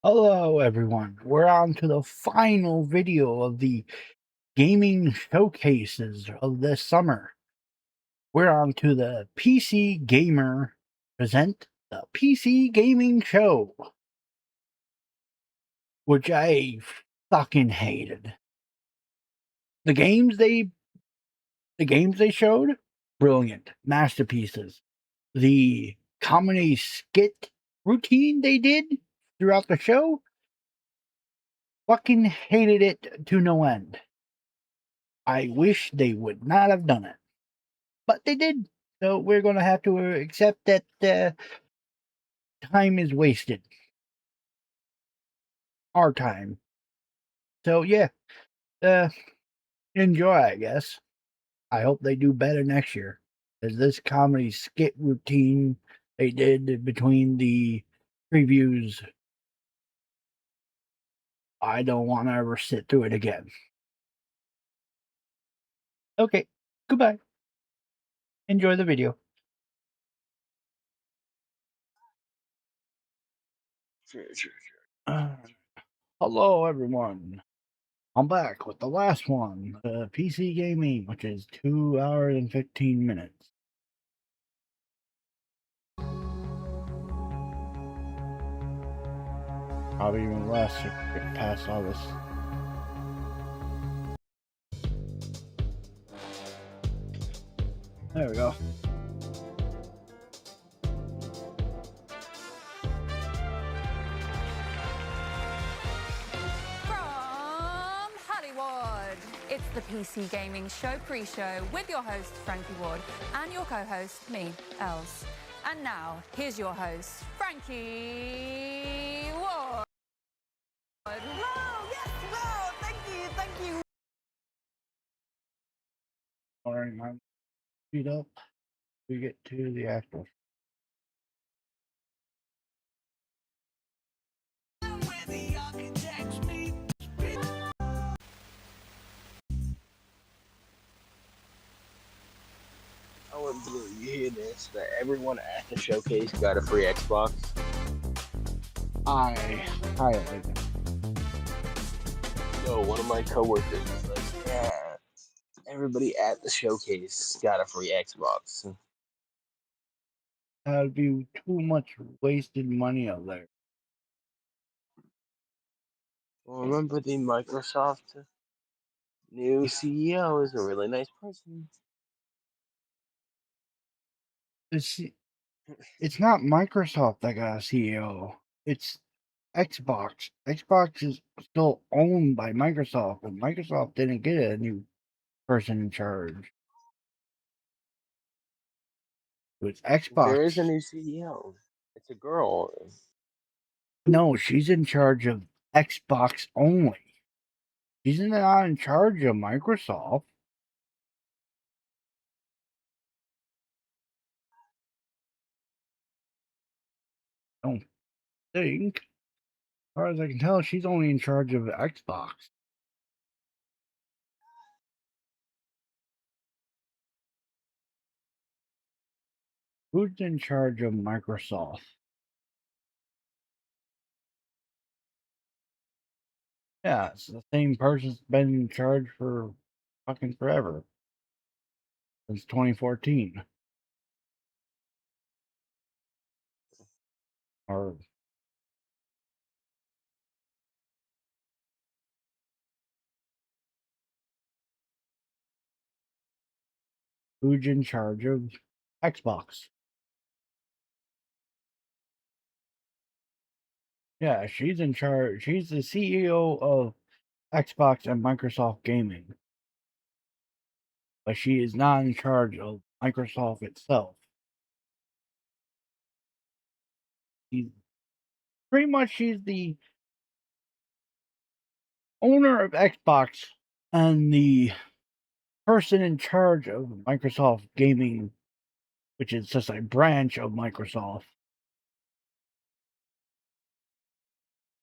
Hello, everyone. We're on to the final video of the gaming showcases of this summer. We're on to the PC Gamer present the PC Gaming Show, which I fucking hated. The games they showed, brilliant masterpieces. The comedy skit routine they did throughout the show, fucking hated it to no end. I wish they would not have done it, but they did. So we're going to have to accept that time is wasted. Our time. So yeah, uh, enjoy, I guess. I hope they do better next year. As this comedy skit routine they did between the previews, I don't want to ever sit through it again. Okay, goodbye. Enjoy the video. Sure. Hello, everyone. I'm back with the last one, PC gaming, which is 2 hours and 15 minutes. Probably even less if we get past all this. There we go. From Hollywood, it's the PC Gaming Show pre-show with your host, Frankie Ward, and your co-host, me, Els. And now, here's your host, Frankie Ward. Hello, yes, hello, thank you. Alright, my speed up. We get to the actual. I wouldn't believe you hear this, that everyone at the showcase got a free Xbox. I highlight it. No, one of my coworkers was like, yeah, everybody at the showcase got a free Xbox. That'd be too much wasted money out there. Well, remember the Microsoft new CEO is a really nice person. It's not Microsoft that got a CEO. It's Xbox. Xbox is still owned by Microsoft, and Microsoft didn't get a new person in charge. It's There is a Xbox. new CEO. It's a girl. No, she's in charge of Xbox only. She's not in charge of Microsoft. I don't think. As far as I can tell, she's only in charge of Xbox. Who's in charge of Microsoft? Yeah, it's the same person's been in charge for fucking forever. Since 2014. Or who's in charge of Xbox? Yeah, she's in charge. She's the CEO of Xbox and Microsoft Gaming. But she is not in charge of Microsoft itself. She's she's the owner of Xbox and the person in charge of Microsoft Gaming, which is just a branch of Microsoft,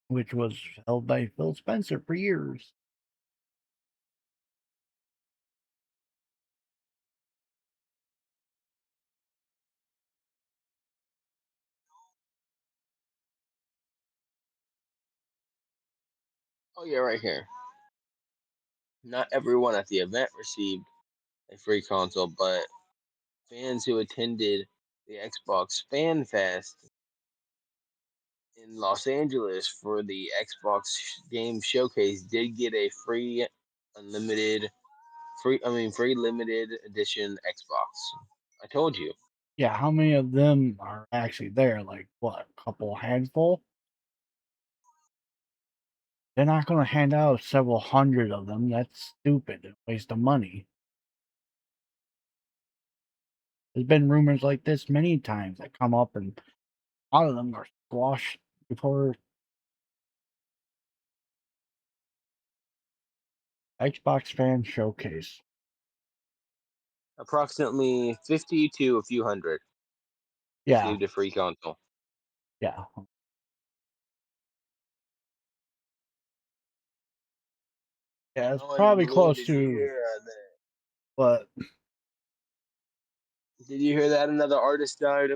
which was held by Phil Spencer for years. Oh yeah, right here. Not everyone at the event received a free console, but fans who attended the Xbox Fan Fest in Los Angeles for the Xbox Game Showcase did get a unlimited, free limited edition Xbox. I told you. Yeah, how many of them are actually there? Like, what, a couple handful? They're not going to hand out several hundred of them. That's stupid. A waste of money. There's been rumors like this many times that come up, and a lot of them are squashed before Xbox Fan Showcase. Approximately 50 to a few hundred Yeah, received a free console. yeah. Yeah, it's Oh, and probably Balloon, close to, that? but Did you hear that another artist died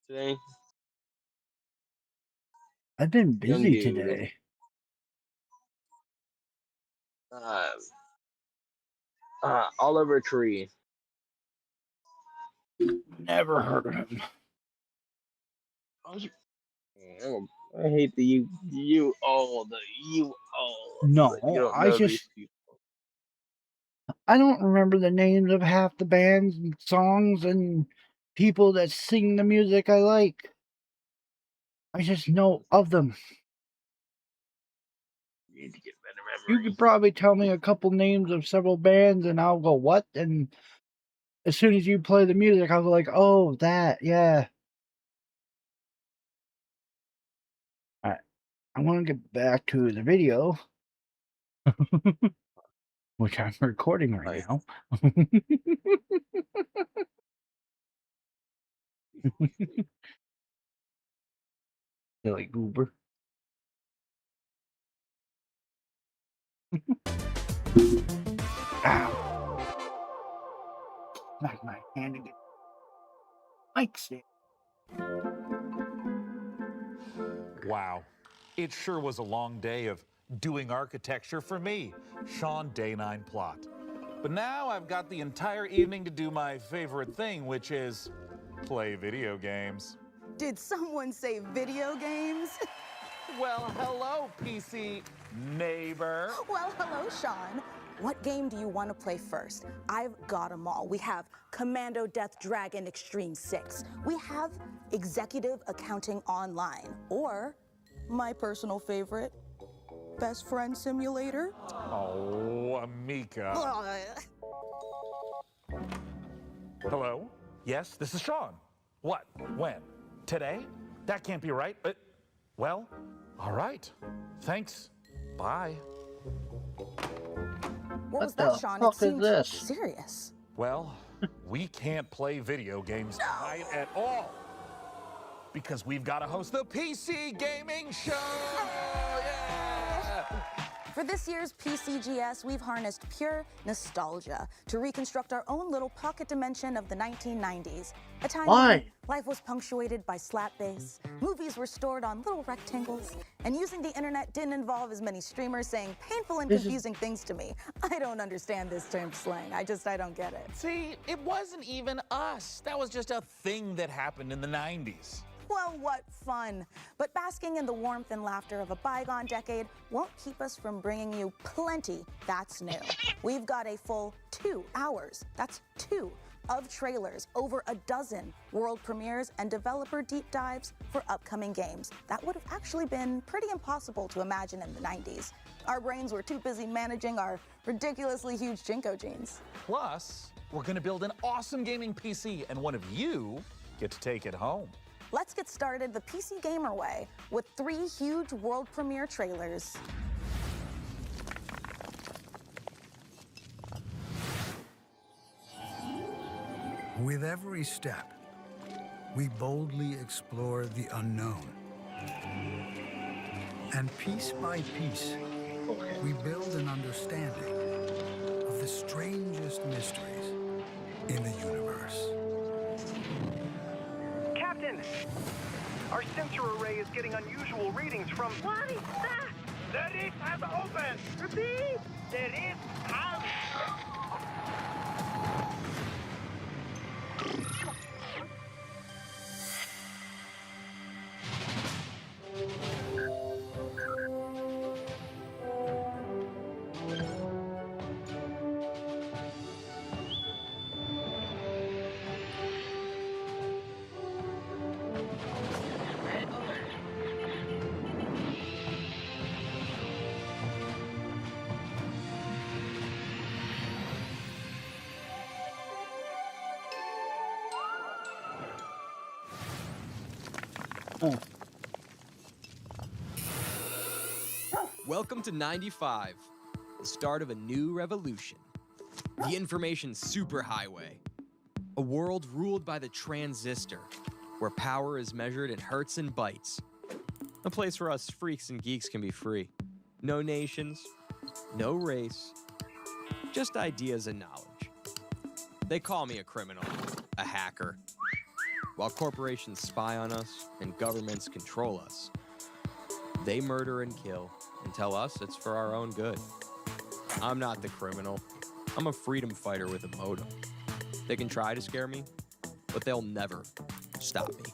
today? I've been Young busy dude. today. Uh, Oliver Tree. Never heard of him. I hate the you all that you No, don't know these people. I don't remember the names of half the bands and songs and people that sing the music I like. I just know of them. You need to get better You memory. could probably tell me a couple names of several bands and I'll go, what? And as soon as you play the music, I'll go like, oh, that, yeah. All right. I want to get back to the video, which I'm recording right Nice. now. Silly goober. Ow. Smack my hand against the mic stand. Wow. It sure was a long day of doing architecture for me, Sean Day9 Plot. But now I've got the entire evening to do my favorite thing, which is play video games. Did someone say video games? Well, hello, PC neighbor. Well, hello, Sean. What game do you want to play first? I've got them all. We have Commando Death Dragon Extreme 6. We have Executive Accounting Online. Or, my personal favorite, Best Friend Simulator. Oh, Amika. Hello? Yes, this is Sean. What? When? Today? That can't be right. Well, all right. Thanks. Bye. What was the that, Sean? fuck It is seemed this? serious. Well, we can't play video games tonight at all because we've got to host the PC Gaming Show. Yeah! For this year's PCGS, we've harnessed pure nostalgia to reconstruct our own little pocket dimension of the 1990s. A time Why? when life was punctuated by slap bass, movies were stored on little rectangles, and using the internet didn't involve as many streamers saying painful and confusing things to me. I don't understand this term slang. I don't get it. See, it wasn't even us. That was just a thing that happened in the 90s. Well, what fun. But basking in the warmth and laughter of a bygone decade won't keep us from bringing you plenty that's new. We've got a full 2 hours, that's 2, of trailers, over a dozen world premieres, and developer deep dives for upcoming games. That would have actually been pretty impossible to imagine in the 90s. Our brains were too busy managing our ridiculously huge Jinko jeans. Plus, we're going to build an awesome gaming PC, and one of you get to take it home. Let's get started the PC Gamer way with 3 huge world premiere trailers. With every step, we boldly explore the unknown. And piece by piece, we build an understanding of the strangest mysteries in the universe. Captain! Our sensor array is getting unusual readings from... What is that? The rift has opened! Repeat! The rift has... Welcome to 95, the start of a new revolution. The information superhighway. A world ruled by the transistor, where power is measured in hertz and bytes. A place where us freaks and geeks can be free. No nations, no race, just ideas and knowledge. They call me a criminal, a hacker. While corporations spy on us and governments control us, they murder and kill and tell us it's for our own good. I'm not the criminal. I'm a freedom fighter with a modem. They can try to scare me, but they'll never stop me.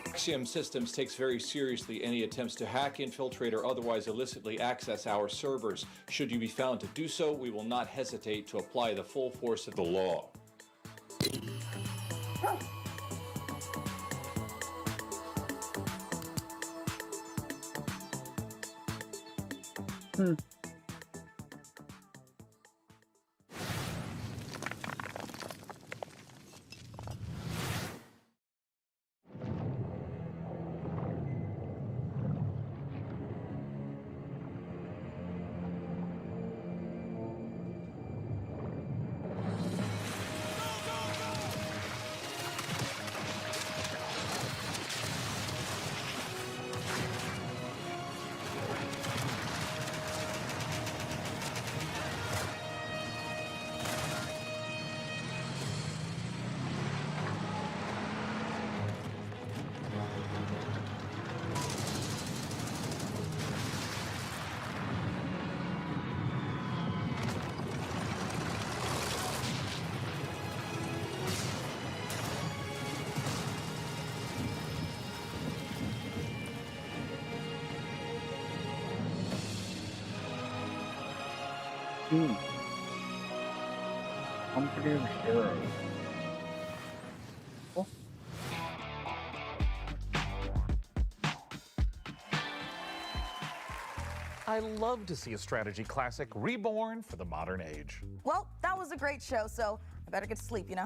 Axiom Systems takes very seriously any attempts to hack, infiltrate, or otherwise illicitly access our servers. Should you be found to do so, we will not hesitate to apply the full force of the law. Company of Heroes. Oh. I love to see a strategy classic reborn for the modern age. Well, that was a great show, so I better get to sleep, you know?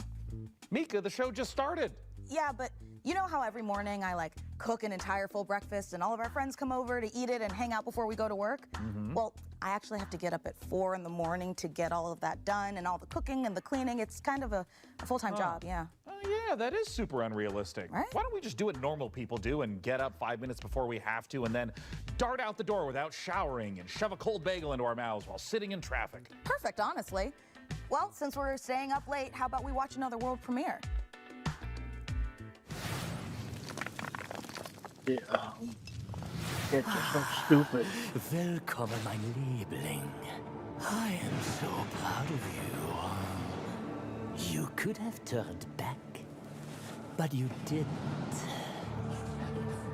Mika, the show just started. Yeah, but you know how every morning I cook an entire full breakfast and all of our friends come over to eat it and hang out before we go to work? Well, I actually have to get up at 4 in the morning to get all of that done and all the cooking and the cleaning. It's kind of a full-time job, yeah. Oh, yeah, that is super unrealistic. Right? Why don't we just do what normal people do and get up 5 minutes before we have to and then dart out the door without showering and shove a cold bagel into our mouths while sitting in traffic? Perfect, honestly. Well, since we're staying up late, how about we watch another world premiere? Yeah. It's just so stupid. Willkommen, mein Liebling. I am so proud of you. You could have turned back, but you didn't.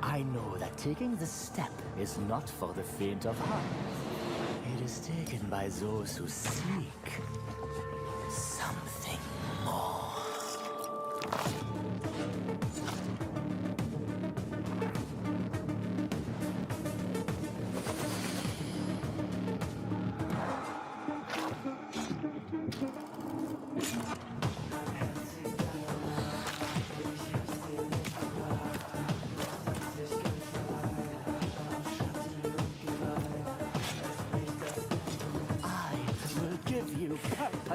I know that taking the step is not for the faint of heart. It is taken by those who seek something more. If you accept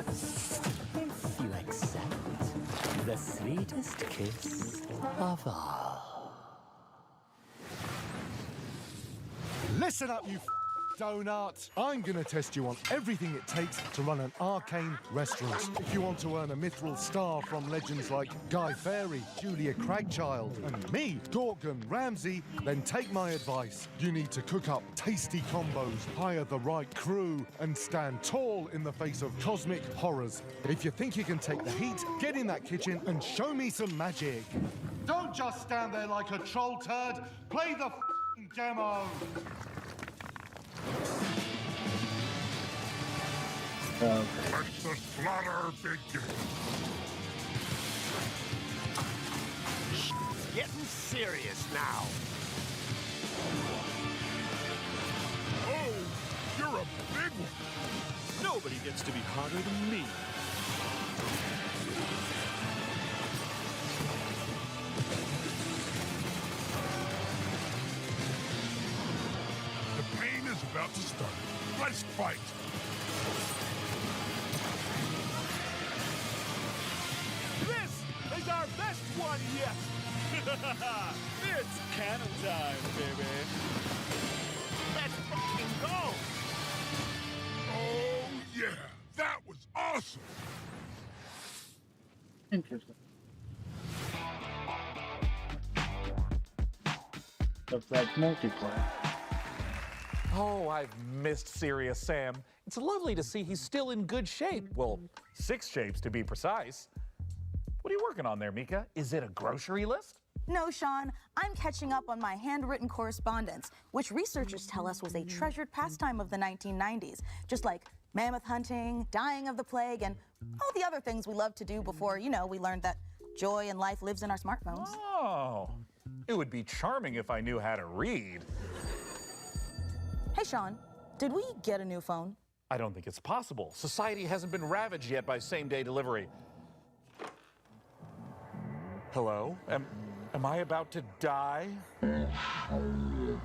the sweetest kiss of all. Listen up, you donut. I'm gonna test you on everything it takes to run an arcane restaurant. If you want to earn a mithril star from legends like Guy Fawkes, Julia Cragchild, and me, Gorgon Ramsay, then take my advice. You need to cook up tasty combos, hire the right crew, and stand tall in the face of cosmic horrors. If you think you can take the heat, get in that kitchen and show me some magic. Don't just stand there like a troll turd. Play the f***ing demo. Let the slaughter begin. Getting serious now. Oh, you're a big one. Nobody gets to be hotter than me. The pain is about to start. Let's fight. This is our best one yet. It's cannon time, baby. Let's fucking go. Oh, yeah. That was awesome. Interesting. Looks like multiplayer. Oh, I've missed Serious Sam. It's lovely to see he's still in good shape. Well, 6 shapes to be precise. What are you working on there, Mika? Is it a grocery list? No, Sean, I'm catching up on my handwritten correspondence, which researchers tell us was a treasured pastime of the 1990s, just like mammoth hunting, dying of the plague, and all the other things we loved to do before, we learned that joy and life lives in our smartphones. Oh, it would be charming if I knew how to read. Hey, Sean, did we get a new phone? I don't think it's possible. Society hasn't been ravaged yet by same-day delivery. Hello? Am I about to die? Oh,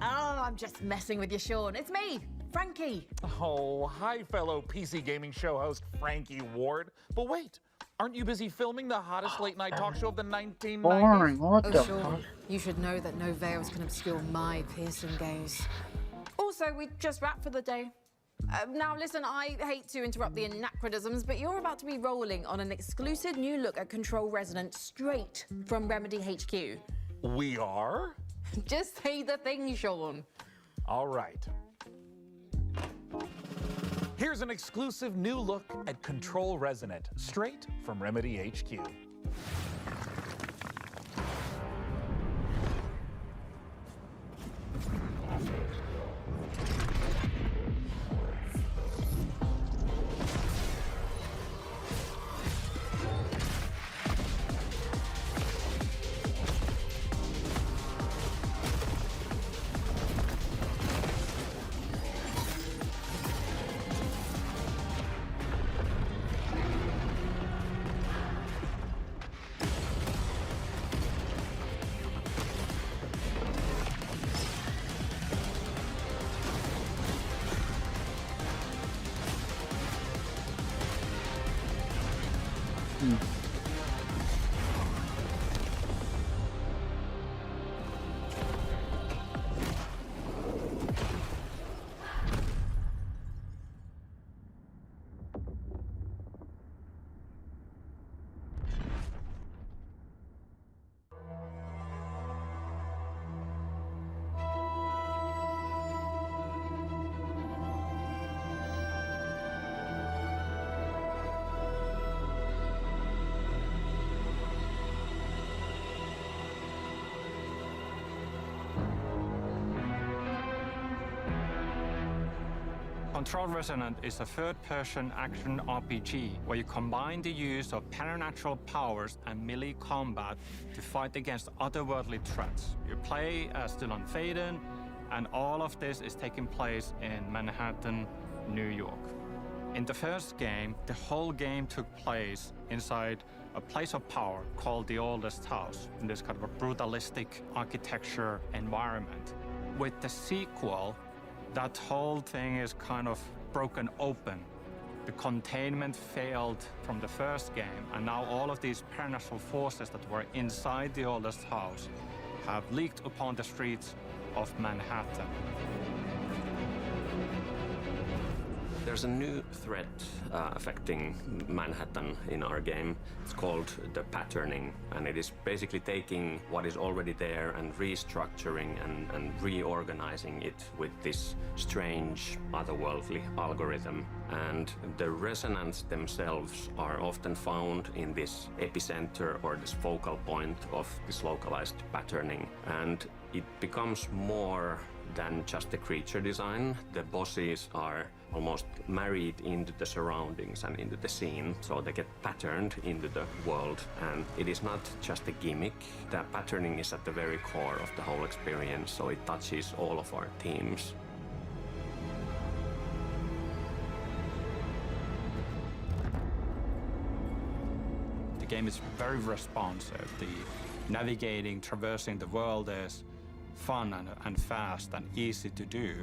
I'm just messing with you, Sean. It's me, Frankie. Oh, hi, fellow PC gaming show host Frankie Ward. But wait, aren't you busy filming the hottest late-night talk show of the 1990s? Boring. What the Sean, fuck? you should know that no veils can obscure my piercing gaze. Also, we just wrapped for the day. Now, listen, I hate to interrupt the anachronisms, but you're about to be rolling on an exclusive new look at Control Resonant straight from Remedy HQ. We are? Just say the thing, Sean. All right. Here's an exclusive new look at Control Resonant, straight from Remedy HQ. Control Resonant is a third-person action RPG where you combine the use of supernatural powers and melee combat to fight against otherworldly threats. You play as Dylan Faden, and all of this is taking place in Manhattan, New York. In the first game, the whole game took place inside a place of power called the Oldest House, in this kind of a brutalistic architecture environment. With the sequel, that whole thing is kind of broken open. The containment failed from the first game, and now all of these supernatural forces that were inside the Oldest House have leaked upon the streets of Manhattan. There's a new threat affecting Manhattan in our game. It's called the patterning, and it is basically taking what is already there and restructuring and reorganizing it with this strange, otherworldly algorithm. And the resonance themselves are often found in this epicenter or this focal point of this localized patterning. And it becomes more than just the creature design. The bosses are almost married into the surroundings and into the scene, so they get patterned into the world. And it is not just a gimmick. The patterning is at the very core of the whole experience, so it touches all of our themes. The game is very responsive. The navigating, traversing the world is fun and fast and easy to do.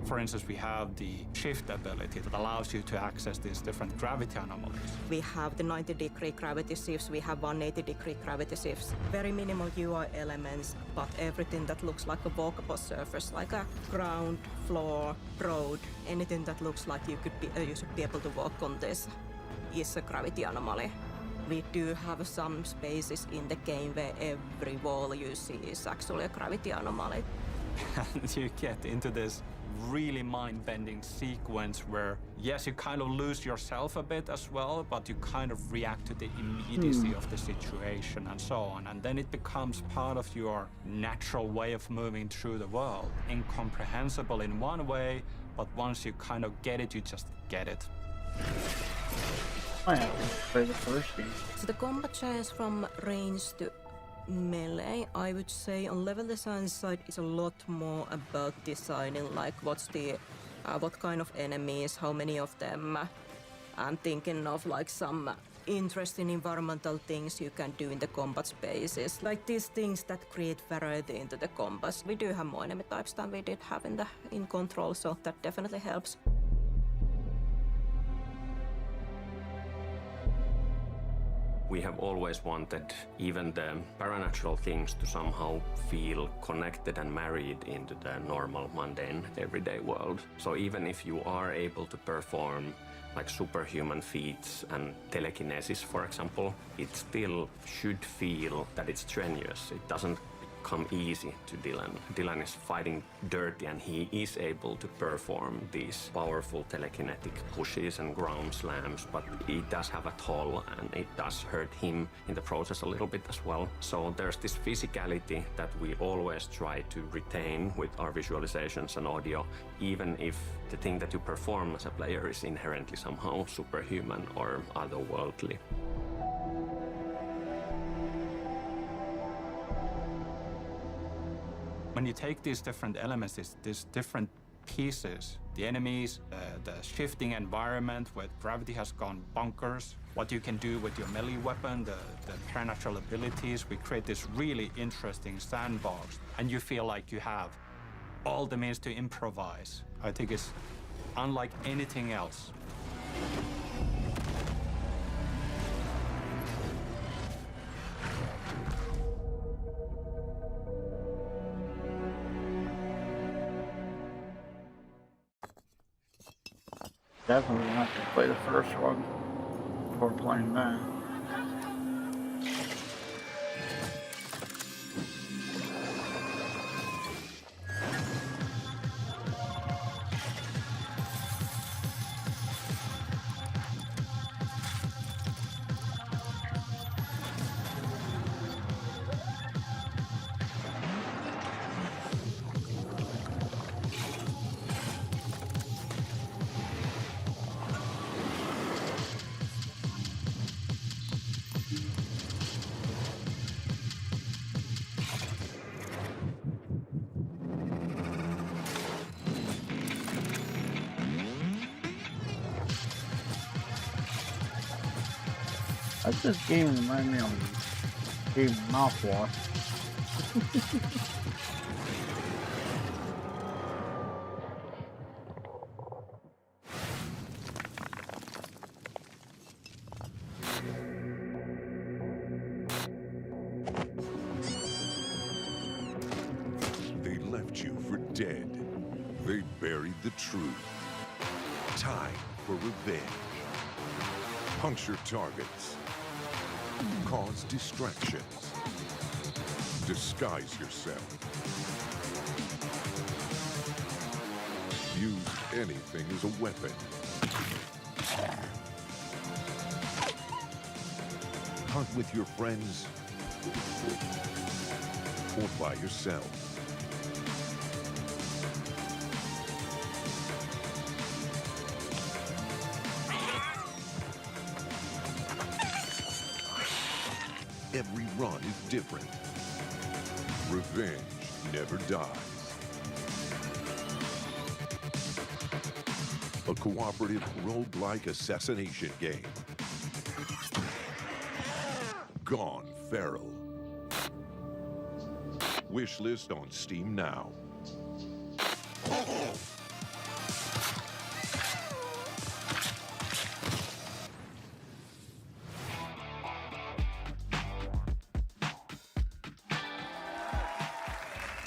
For instance, we have the shift ability that allows you to access these different gravity anomalies. We have the 90-degree gravity shifts, we have 180-degree gravity shifts. Very minimal UI elements, but everything that looks like a walkable surface, like a ground, floor, road, anything that looks like you should be able to walk on this is a gravity anomaly. We do have some spaces in the game where every wall you see is actually a gravity anomaly. And you get into this really mind-bending sequence where, yes, you kind of lose yourself a bit as well, but you kind of react to the immediacy of the situation and so on. And then it becomes part of your natural way of moving through the world. Incomprehensible in one way, but once you kind of get it, you just get it. I have to play the first game. So the combat changes from range to melee. I would say on level design side is a lot more about designing, like what's the what kind of enemies, how many of them. I'm thinking of like some interesting environmental things you can do in the combat spaces, like these things that create variety into the combats. We do have more enemy types than we did have in Control, so that definitely helps. We have always wanted even the paranatural things to somehow feel connected and married into the normal, mundane, everyday world. So even if you are able to perform like superhuman feats and telekinesis, for example, it still should feel that it's strenuous. It doesn't come easy to Dylan. Dylan is fighting dirty, and he is able to perform these powerful telekinetic pushes and ground slams, but it does have a toll, and it does hurt him in the process a little bit as well. So there's this physicality that we always try to retain with our visualizations and audio, even if the thing that you perform as a player is inherently somehow superhuman or otherworldly. When you take these different elements, these different pieces, the enemies, the shifting environment where gravity has gone bonkers, what you can do with your melee weapon, the paranatural abilities, we create this really interesting sandbox, and you feel like you have all the means to improvise. I think it's unlike anything else. Definitely have to play the first one before playing that. That's this game remind me of game Mouthwash. They left you for dead. They buried the truth. Time for revenge. Puncture targets. Cause distractions. Disguise yourself. Use anything as a weapon. Hunt with your friends or by yourself. Every run is different. Revenge never dies. A cooperative roguelike assassination game. Gone Feral. Wishlist on Steam now.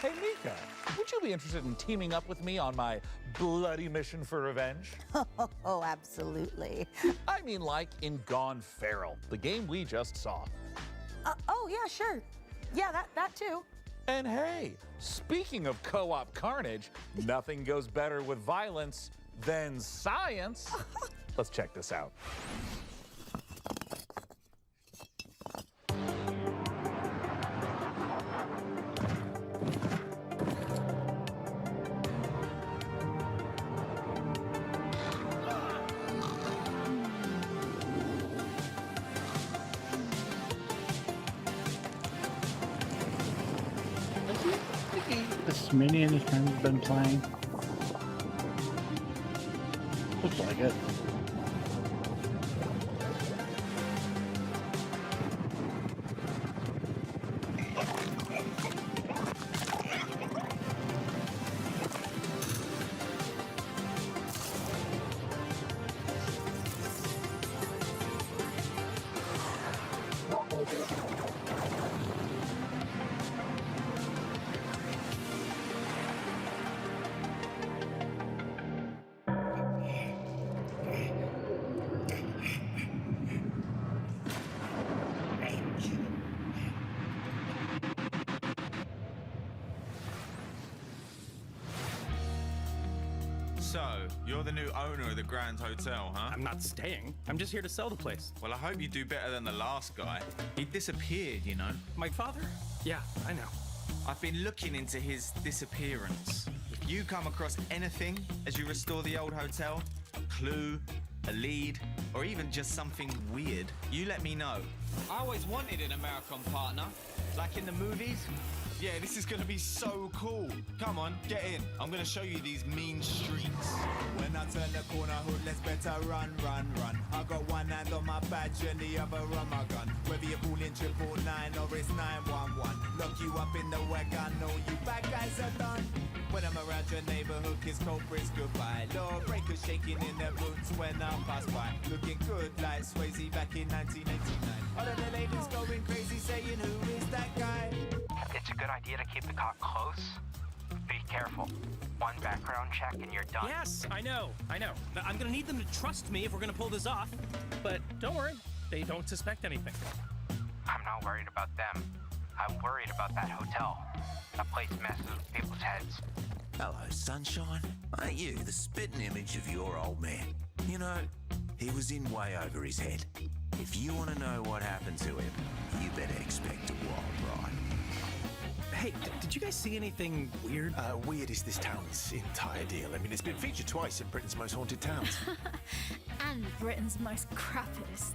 Hey, Mika, would you be interested in teaming up with me on my bloody mission for revenge? Oh, absolutely. I mean, like in Gone Feral, the game we just saw. Oh, yeah, sure. Yeah, that too. And hey, speaking of co-op carnage, nothing goes better with violence than science. Let's check this out. This Minnie and his friends have been playing. Looks like it. So, you're the new owner of the Grand Hotel, huh? I'm not staying. I'm just here to sell the place. Well, I hope you do better than the last guy. He disappeared, you know. My father? Yeah, I know. I've been looking into his disappearance. If you come across anything as you restore the old hotel, a clue, a lead, or even just something weird, you let me know. I always wanted an American partner, like in the movies. Yeah, this is gonna be so cool. Come on, get in. I'm gonna show you these mean streets. When I turn the corner, hood, let's better run, run, run. I got one hand on my badge and the other on my gun. Whether you're calling 999 or it's 911, lock you up in the wagon, know you bad guys are done. When I'm around your neighborhood, kiss culprits goodbye. Law breakers shaking in their boots when I pass by. Looking good like Swayze back in 1989. All of the ladies going crazy saying, who is that guy? It's a good idea to keep the cop close. Be careful. One background check and you're done. Yes, I know. I'm gonna need them to trust me if we're gonna pull this off. But don't worry, they don't suspect anything. I'm not worried about them. I'm worried about that hotel. That place messes with people's heads. Hello, sunshine. Ain't you the spitting image of your old man? You know, he was in way over his head. If you want to know what happened to him, you better expect a wild ride. Hey, did you guys see anything weird? Weird is this town's entire deal. I mean, it's been featured twice in Britain's Most Haunted Towns. And Britain's most crappiest.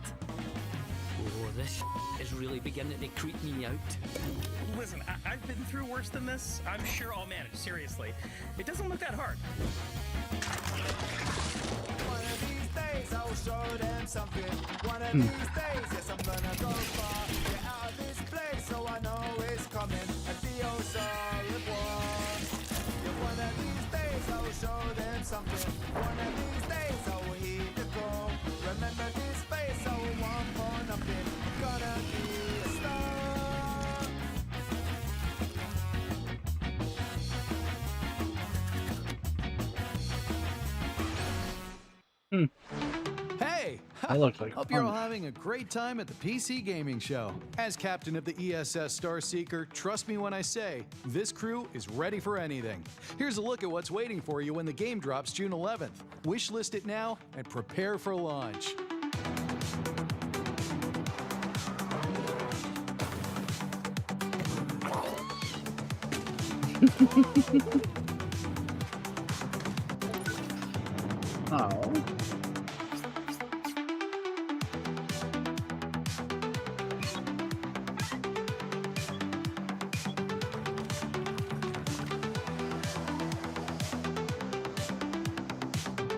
Oh, this is really beginning to creep me out. Listen, I've been through worse than this. I'm sure I'll manage, seriously. It doesn't look that hard. One of these days I'll show them something. One of these days, yes, I'm gonna go far. Get out of this place so I know it's coming. Adios, au revoir. Yeah, one of these days I'll show them something. One of these days I will heed the call. Remember this face, I will want for nothing. Gonna be a star. That looks like Hope you're all having a great time at the PC Gaming Show. As captain of the ESS Starseeker, trust me when I say, this crew is ready for anything. Here's a look at what's waiting for you when the game drops June 11th. Wishlist it now and prepare for launch. Oh.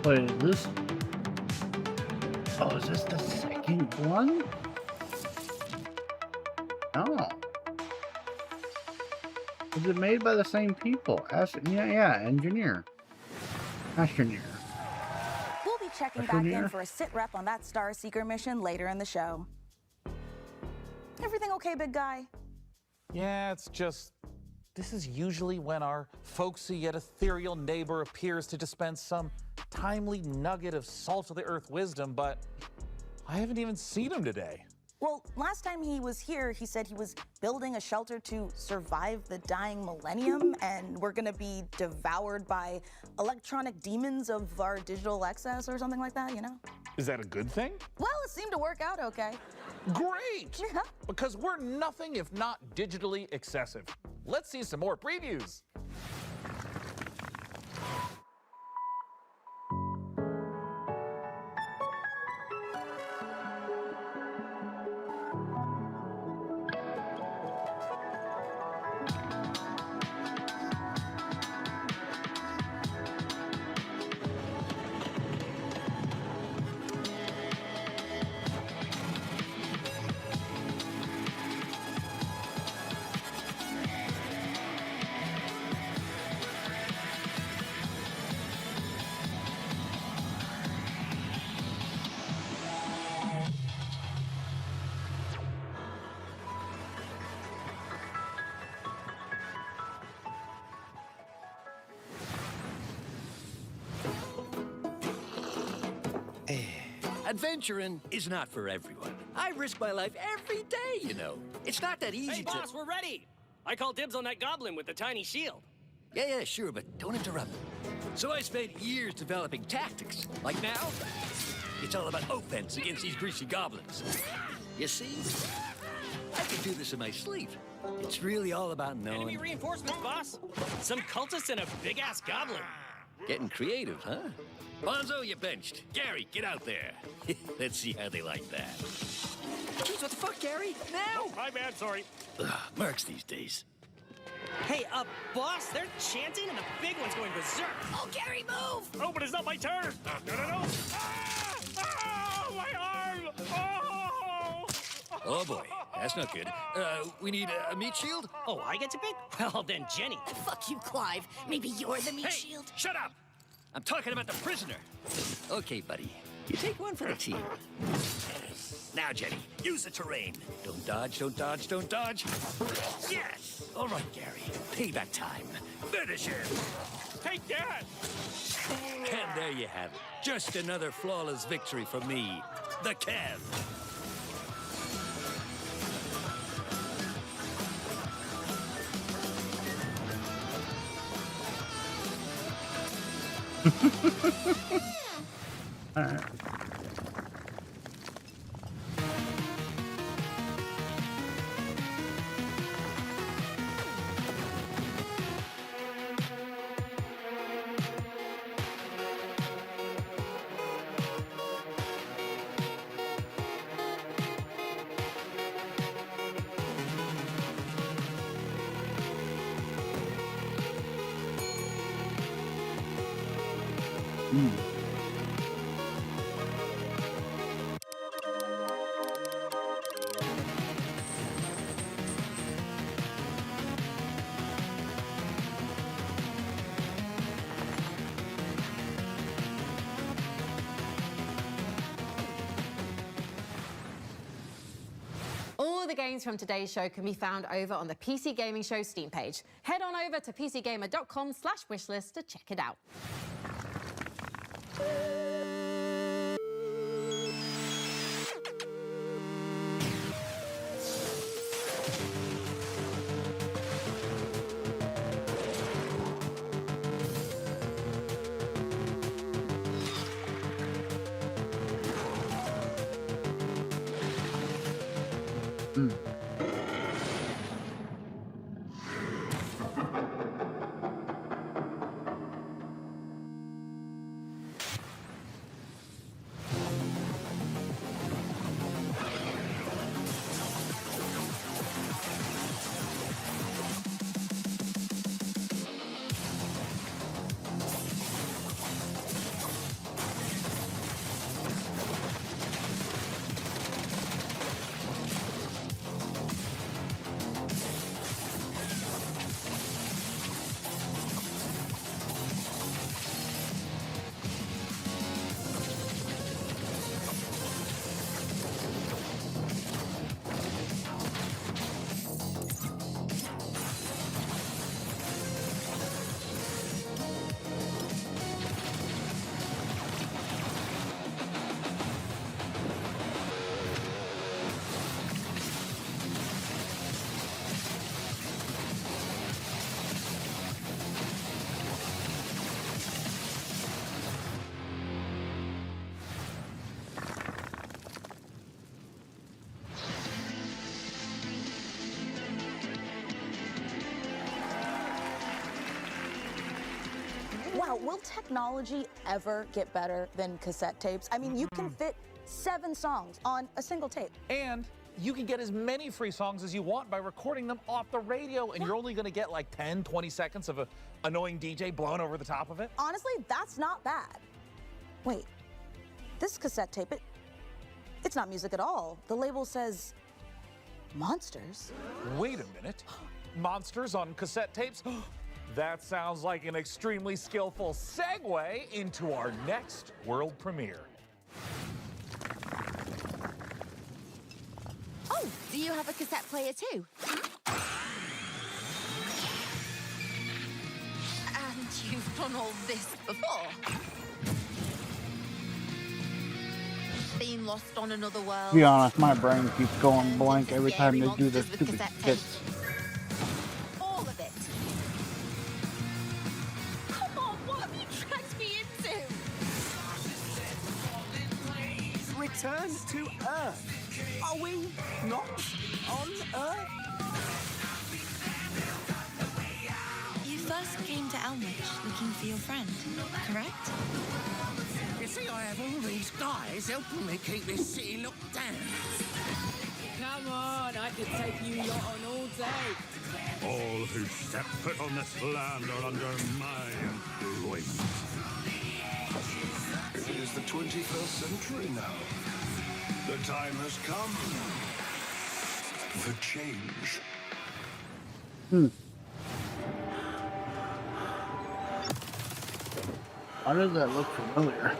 Wait, is this? Oh, is this the second one? Oh. Is it made by the same people? Yeah, engineer. Astroneer. We'll be checking back in for a sit rep on that Starseeker mission later in the show. Everything okay, big guy? Yeah, it's just, this is usually when our folksy yet ethereal neighbor appears to dispense some timely nugget of salt-of-the-earth wisdom, but I haven't even seen him today. Well, last time he was here, he said he was building a shelter to survive the dying millennium, and we're gonna be devoured by electronic demons of our digital excess or something like that, you know? Is that a good thing? Well, it seemed to work out okay. Great! Yeah. Because we're nothing if not digitally excessive. Let's see some more previews. Adventuring is not for everyone. I risk my life every day, you know. It's not that easy Hey, boss, we're ready. I call dibs on that goblin with the tiny shield. Yeah, sure, but don't interrupt me. So I spent years developing tactics. Like now, it's all about offense against these greasy goblins. You see? I can do this in my sleep. It's really all about knowing... Enemy reinforcements, boss. Some cultists and a big-ass goblin. Getting creative, huh? Bonzo, you benched. Gary, get out there. Let's see how they like that. Jeez, what the fuck, Gary? Now! Oh, my bad, sorry. Ugh, Mercs these days. Hey, boss, they're chanting and the big one's going berserk. Oh, Gary, move! Oh, but it's not my turn. No. Ah! Oh, my arm! Oh! Oh, boy. That's not good. We need a meat shield? Oh, I get to pick? Well, then Jenny. Fuck you, Clive. Maybe you're the meat Hey, shield. shut up! I'm talking about the prisoner. Okay, buddy. You take one for the team. Now, Jenny, use the terrain. Don't dodge, don't dodge, don't dodge. Yes! All right, Gary. Payback time. Finish him. Take that! And there you have it. Just another flawless victory for me, the Kev. All right. All the games from today's show can be found over on the PC Gaming Show Steam page. Head on over to pcgamer.com/wishlist to check it out. Wow, will technology ever get better than cassette tapes? I mean, you can fit 7 songs on a single tape. And you can get as many free songs as you want by recording them off the radio, and you're only going to get like 10, 20 seconds of an annoying DJ blowing over the top of it. Honestly, that's not bad. Wait, this cassette tape, it's not music at all. The label says monsters. Wait a minute. Monsters on cassette tapes? That sounds like an extremely skillful segue into our next world premiere. Oh, do you have a cassette player too? And you've done all this before? Being lost on another world? To be honest, my brain keeps going blank every time they do this stupid skits. All of it. Come on, what have you dragged me into? Return to Earth. Are we not on Earth? You first came to Elmwich looking for your friend, correct? You see, I have all these guys helping me keep this city locked down. Come on, I could take you lot on all day. All who step foot on this land are under my influence. It is the 21st century now. The time has come for change. Why does that look familiar?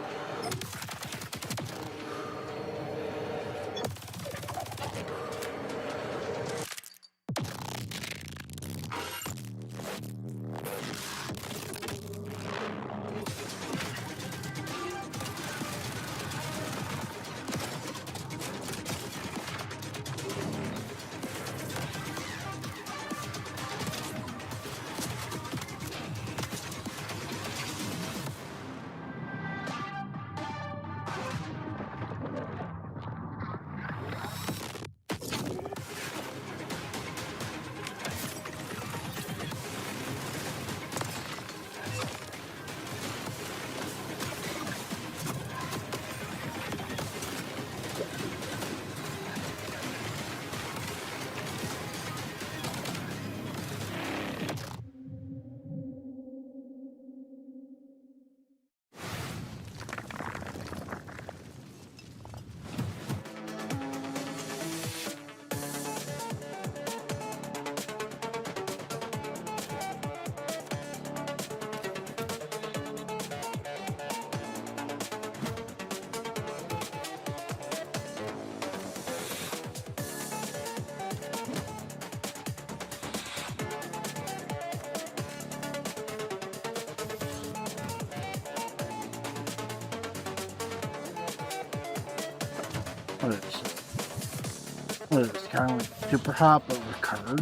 What is this, kind of like Super Hop but with cards?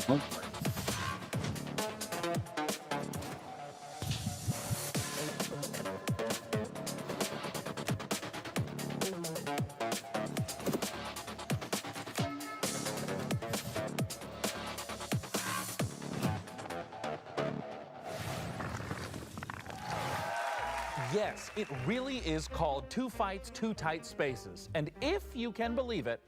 Looks like. Yes, it really is called Two Fights, Two Tight Spaces. And if you can believe it,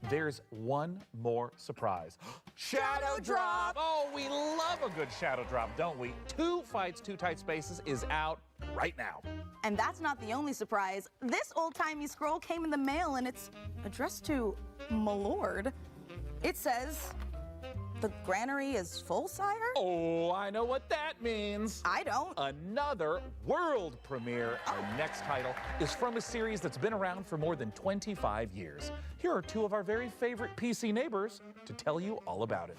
there's one more surprise. Shadow Drop! Oh, we love a good Shadow Drop, don't we? Two Fights, Two Tight Spaces is out right now. And that's not the only surprise. This old-timey scroll came in the mail and it's addressed to Milord. It says, "The granary is full, sire?" Oh, I know what that means. I don't. Another world premiere. Our next title is from a series that's been around for more than 25 years. Here are two of our very favorite PC neighbors to tell you all about it.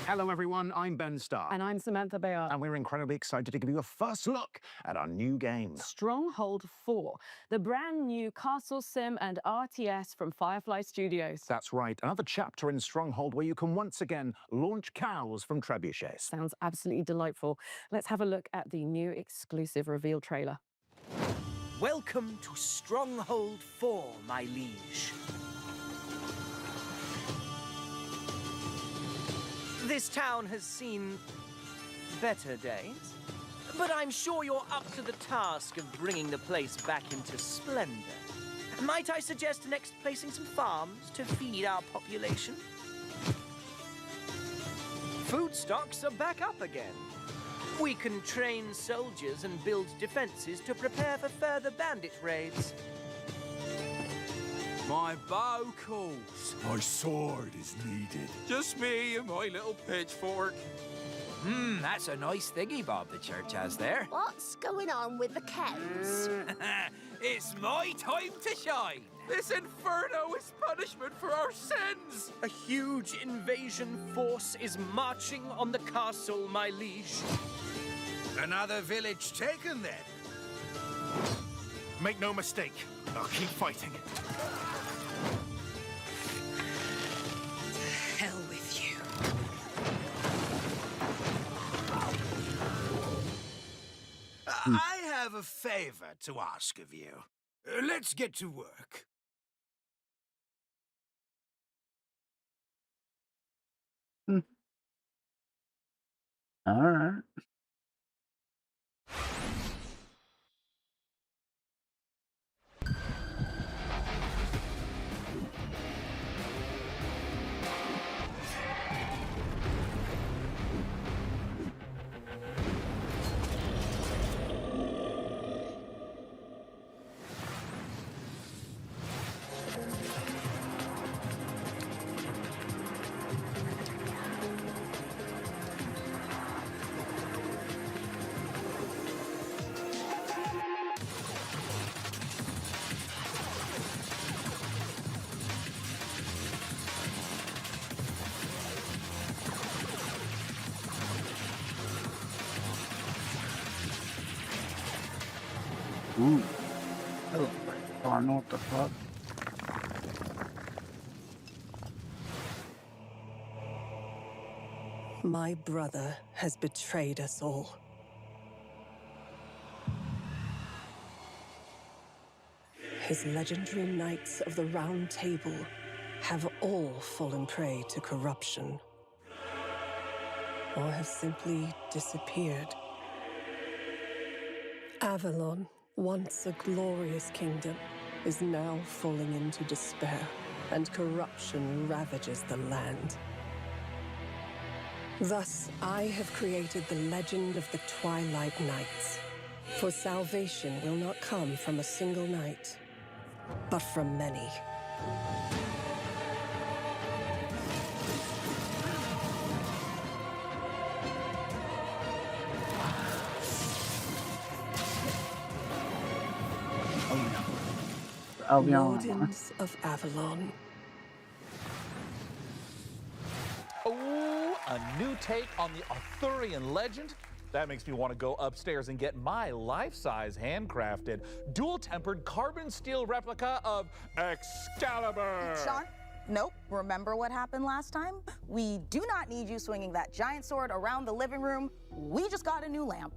Hello everyone, I'm Ben Starr. And I'm Samantha Bayard. And we're incredibly excited to give you a first look at our new game. Stronghold 4, the brand new castle sim and RTS from Firefly Studios. That's right, another chapter in Stronghold where you can once again launch cows from trebuchets. Sounds absolutely delightful. Let's have a look at the new exclusive reveal trailer. Welcome to Stronghold 4, my liege. This town has seen better days, but I'm sure you're up to the task of bringing the place back into splendor. Might I suggest next placing some farms to feed our population? Food stocks are back up again. We can train soldiers and build defenses to prepare for further bandit raids. My bow calls. My sword is needed. Just me and my little pitchfork. That's a nice thingy Bob the church has there. What's going on with the cows? It's my time to shine. This inferno is punishment for our sins. A huge invasion force is marching on the castle, my liege. Another village taken, then. Make no mistake, I'll keep fighting. Hell with you. I have a favor to ask of you. Let's get to work. All right. Ooh. Oh, I know what the fuck. My brother has betrayed us all. His legendary knights of the Round Table have all fallen prey to corruption, or have simply disappeared. Avalon, once a glorious kingdom, is now falling into despair, and corruption ravages the land. Thus, I have created the legend of the Twilight Knights. For salvation will not come from a single knight, but from many. Wardens of Avalon. Oh, a new take on the Arthurian legend? That makes me want to go upstairs and get my life-size handcrafted, dual-tempered carbon steel replica of Excalibur. Sean? Nope. Remember what happened last time? We do not need you swinging that giant sword around the living room. We just got a new lamp.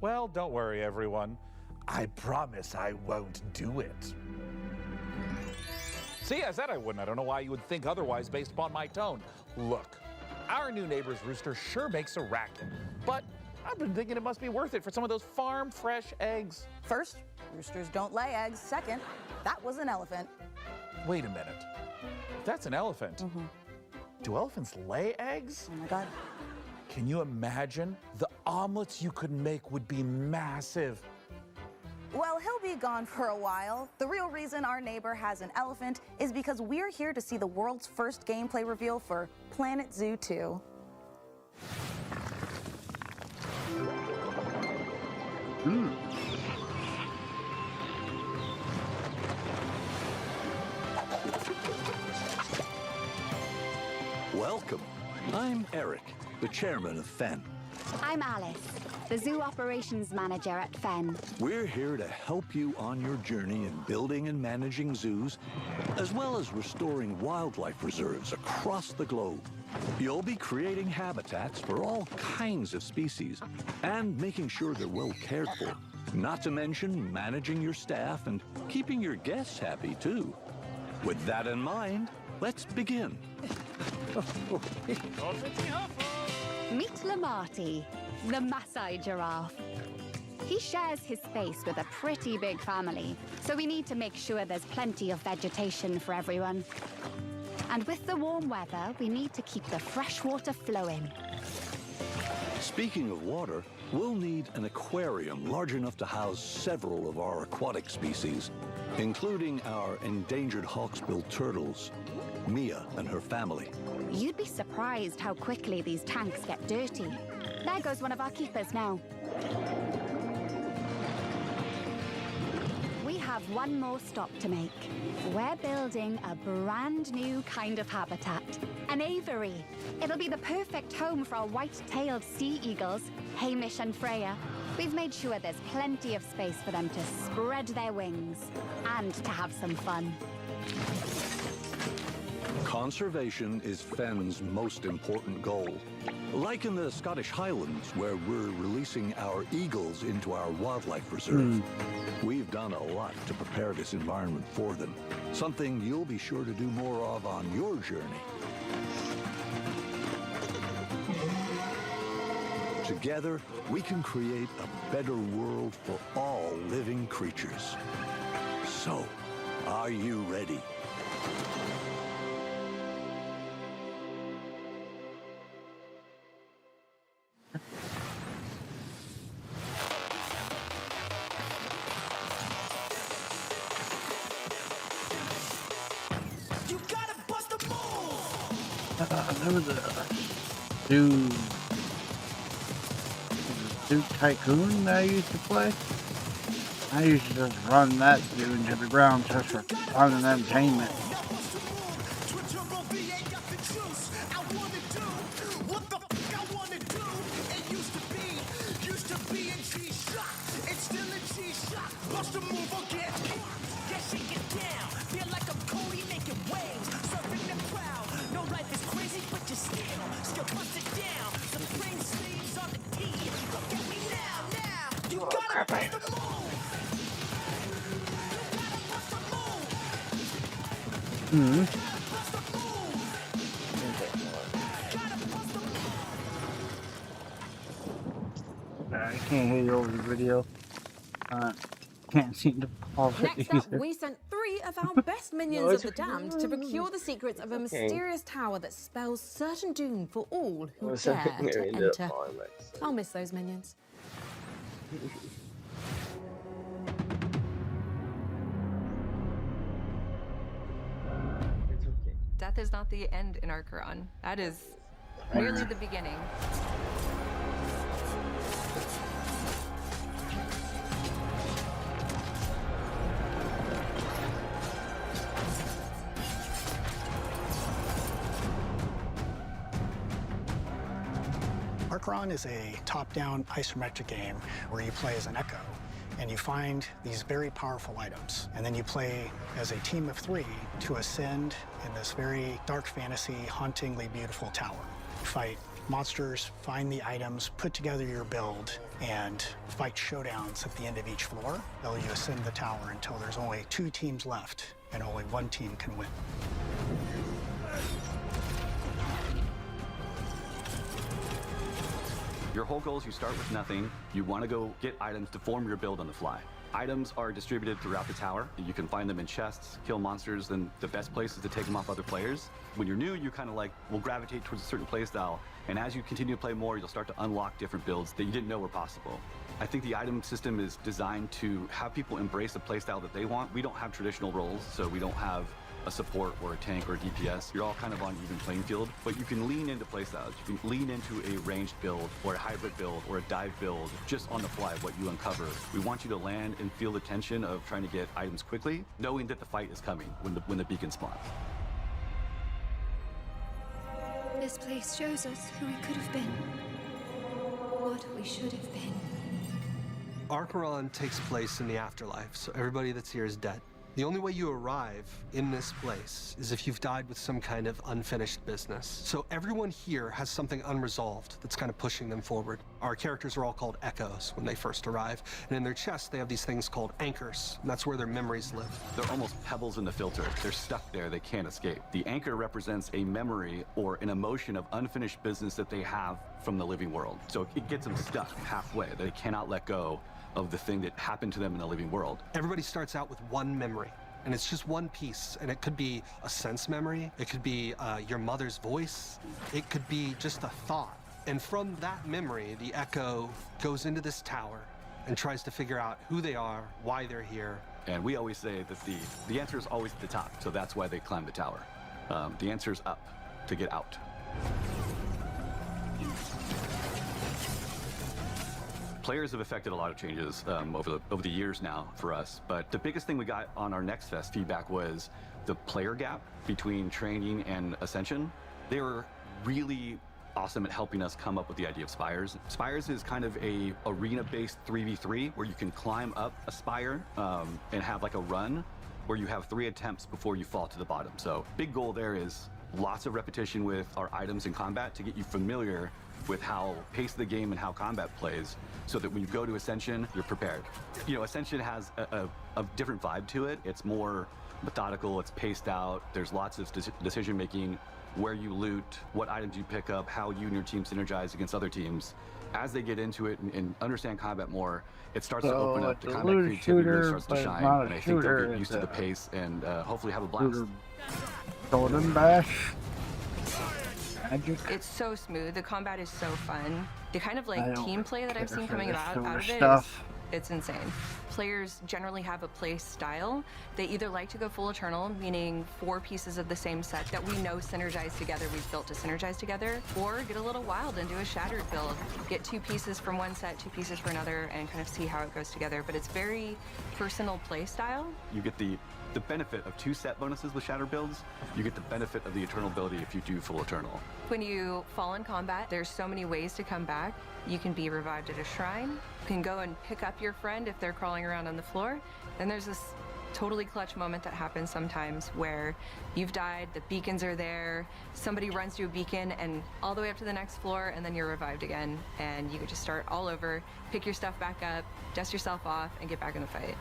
Well, don't worry, everyone. I promise I won't do it. See, I said I wouldn't. I don't know why you would think otherwise based upon my tone. Look, Our new neighbor's rooster sure makes a racket, but I've been thinking it must be worth it for some of those farm-fresh eggs. First, roosters don't lay eggs. Second, that was an elephant. Wait a minute. If that's an elephant, do elephants lay eggs? Oh my God. Can you imagine? The omelets you could make would be massive. Well, he'll be gone for a while. The real reason our neighbor has an elephant is because we're here to see the world's first gameplay reveal for Planet Zoo 2. Welcome. I'm Eric, the chairman of FEN. I'm Alice, the Zoo Operations Manager at FEN. We're here to help you on your journey in building and managing zoos, as well as restoring wildlife reserves across the globe. You'll be creating habitats for all kinds of species and making sure they're well cared for. Not to mention managing your staff and keeping your guests happy, too. With that in mind, let's begin. Meet Lamarty, the Maasai giraffe. He shares his space with a pretty big family, so we need to make sure there's plenty of vegetation for everyone. And with the warm weather, we need to keep the fresh water flowing. Speaking of water, we'll need an aquarium large enough to house several of our aquatic species, including our endangered hawksbill turtles, Mia and her family. You'd be surprised how quickly these tanks get dirty. There goes one of our keepers now. We have one more stop to make. We're building a brand new kind of habitat, an aviary. It'll be the perfect home for our white-tailed sea eagles, Hamish and Freya. We've made sure there's plenty of space for them to spread their wings and to have some fun. Conservation is FEN's most important goal. Like in the Scottish Highlands, where we're releasing our eagles into our wildlife reserve. We've done a lot to prepare this environment for them, something you'll be sure to do more of on your journey. Together, we can create a better world for all living creatures. So, are you ready? There was a Zoo Tycoon that I used to play. I used to just run that zoo into the ground just for fun and entertainment. I can't hear you over the video. Can't seem to pause it Next either. up, we sent 3 of our best minions of the damned to procure the secrets of a mysterious tower that spells certain doom for all who dare to enter. I'll miss those minions. Death is not the end in our Quran. That is merely the beginning. Archon is a top-down isometric game where you play as an Echo, and you find these very powerful items. And then you play as a team of 3 to ascend in this very dark fantasy, hauntingly beautiful tower. Fight monsters, find the items, put together your build, and fight showdowns at the end of each floor. While you ascend the tower until there's only 2 teams left, and only 1 team can win. Your whole goal is you start with nothing. You want to go get items to form your build on the fly. Items are distributed throughout the tower. You can find them in chests, kill monsters, and the best place is to take them off other players. When you're new, you kind of like will gravitate towards a certain playstyle, and as you continue to play more, you'll start to unlock different builds that you didn't know were possible. I think the item system is designed to have people embrace the playstyle that they want. We don't have traditional roles, so we don't have a support or a tank or a DPS. You're all kind of on even playing field, but you can lean into playstyles. You can lean into a ranged build or a hybrid build or a dive build just on the fly, what you uncover. We want you to land and feel the tension of trying to get items quickly, knowing that the fight is coming when the beacon spawns. This place shows us who we could have been, what we should have been. Acheron takes place in the afterlife, so everybody that's here is dead. The only way you arrive in this place is if you've died with some kind of unfinished business. So everyone here has something unresolved that's kind of pushing them forward. Our characters are all called echoes when they first arrive, and in their chests they have these things called anchors, and that's where their memories live. They're almost pebbles in the filter. They're stuck there, they can't escape. The anchor represents a memory or an emotion of unfinished business that they have from the living world. So it gets them stuck halfway. They cannot let go of the thing that happened to them in the living world. Everybody starts out with one memory, and it's just one piece, and it could be a sense memory, it could be your mother's voice, it could be just a thought. And from that memory, the echo goes into this tower and tries to figure out who they are, why they're here. And we always say that the answer is always at the top, so that's why they climb the tower. The answer is up, to get out. Players have affected a lot of changes over the years now for us, but the biggest thing we got on our Next Fest feedback was the player gap between training and Ascension. They were really awesome at helping us come up with the idea of spires. Spires is kind of a arena-based 3v3 where you can climb up a spire and have like a run where you have 3 attempts before you fall to the bottom. So big goal there is lots of repetition with our items in combat to get you familiar with how pace of the game and how combat plays, so that when you go to Ascension, you're prepared. You know, Ascension has a different vibe to it. It's more methodical, it's paced out, there's lots of decision making, where you loot, what items you pick up, how you and your team synergize against other teams. As they get into it and understand combat more, it starts to open up, the combat creativity really starts to shine, and I think they'll get used to the pace and hopefully have a blast. Golden Bash. It's so smooth. The combat is so fun. The kind of like team play that I've seen coming out of it it's insane. Players generally have a play style. They either like to go full Eternal, meaning 4 pieces of the same set that we know synergize together, we've built to synergize together, or get a little wild and do a Shattered build. Get 2 pieces from one set, 2 pieces for another, and kind of see how it goes together. But it's very personal play style. You get the benefit of 2 set bonuses with Shatter builds. You get the benefit of the Eternal ability if you do full Eternal. When you fall in combat, there's so many ways to come back. You can be revived at a shrine. You can go and pick up your friend if they're crawling around on the floor. Then there's this totally clutch moment that happens sometimes where you've died, the beacons are there, somebody runs to a beacon and all the way up to the next floor, and then you're revived again. And you get to start all over, pick your stuff back up, dust yourself off, and get back in the fight.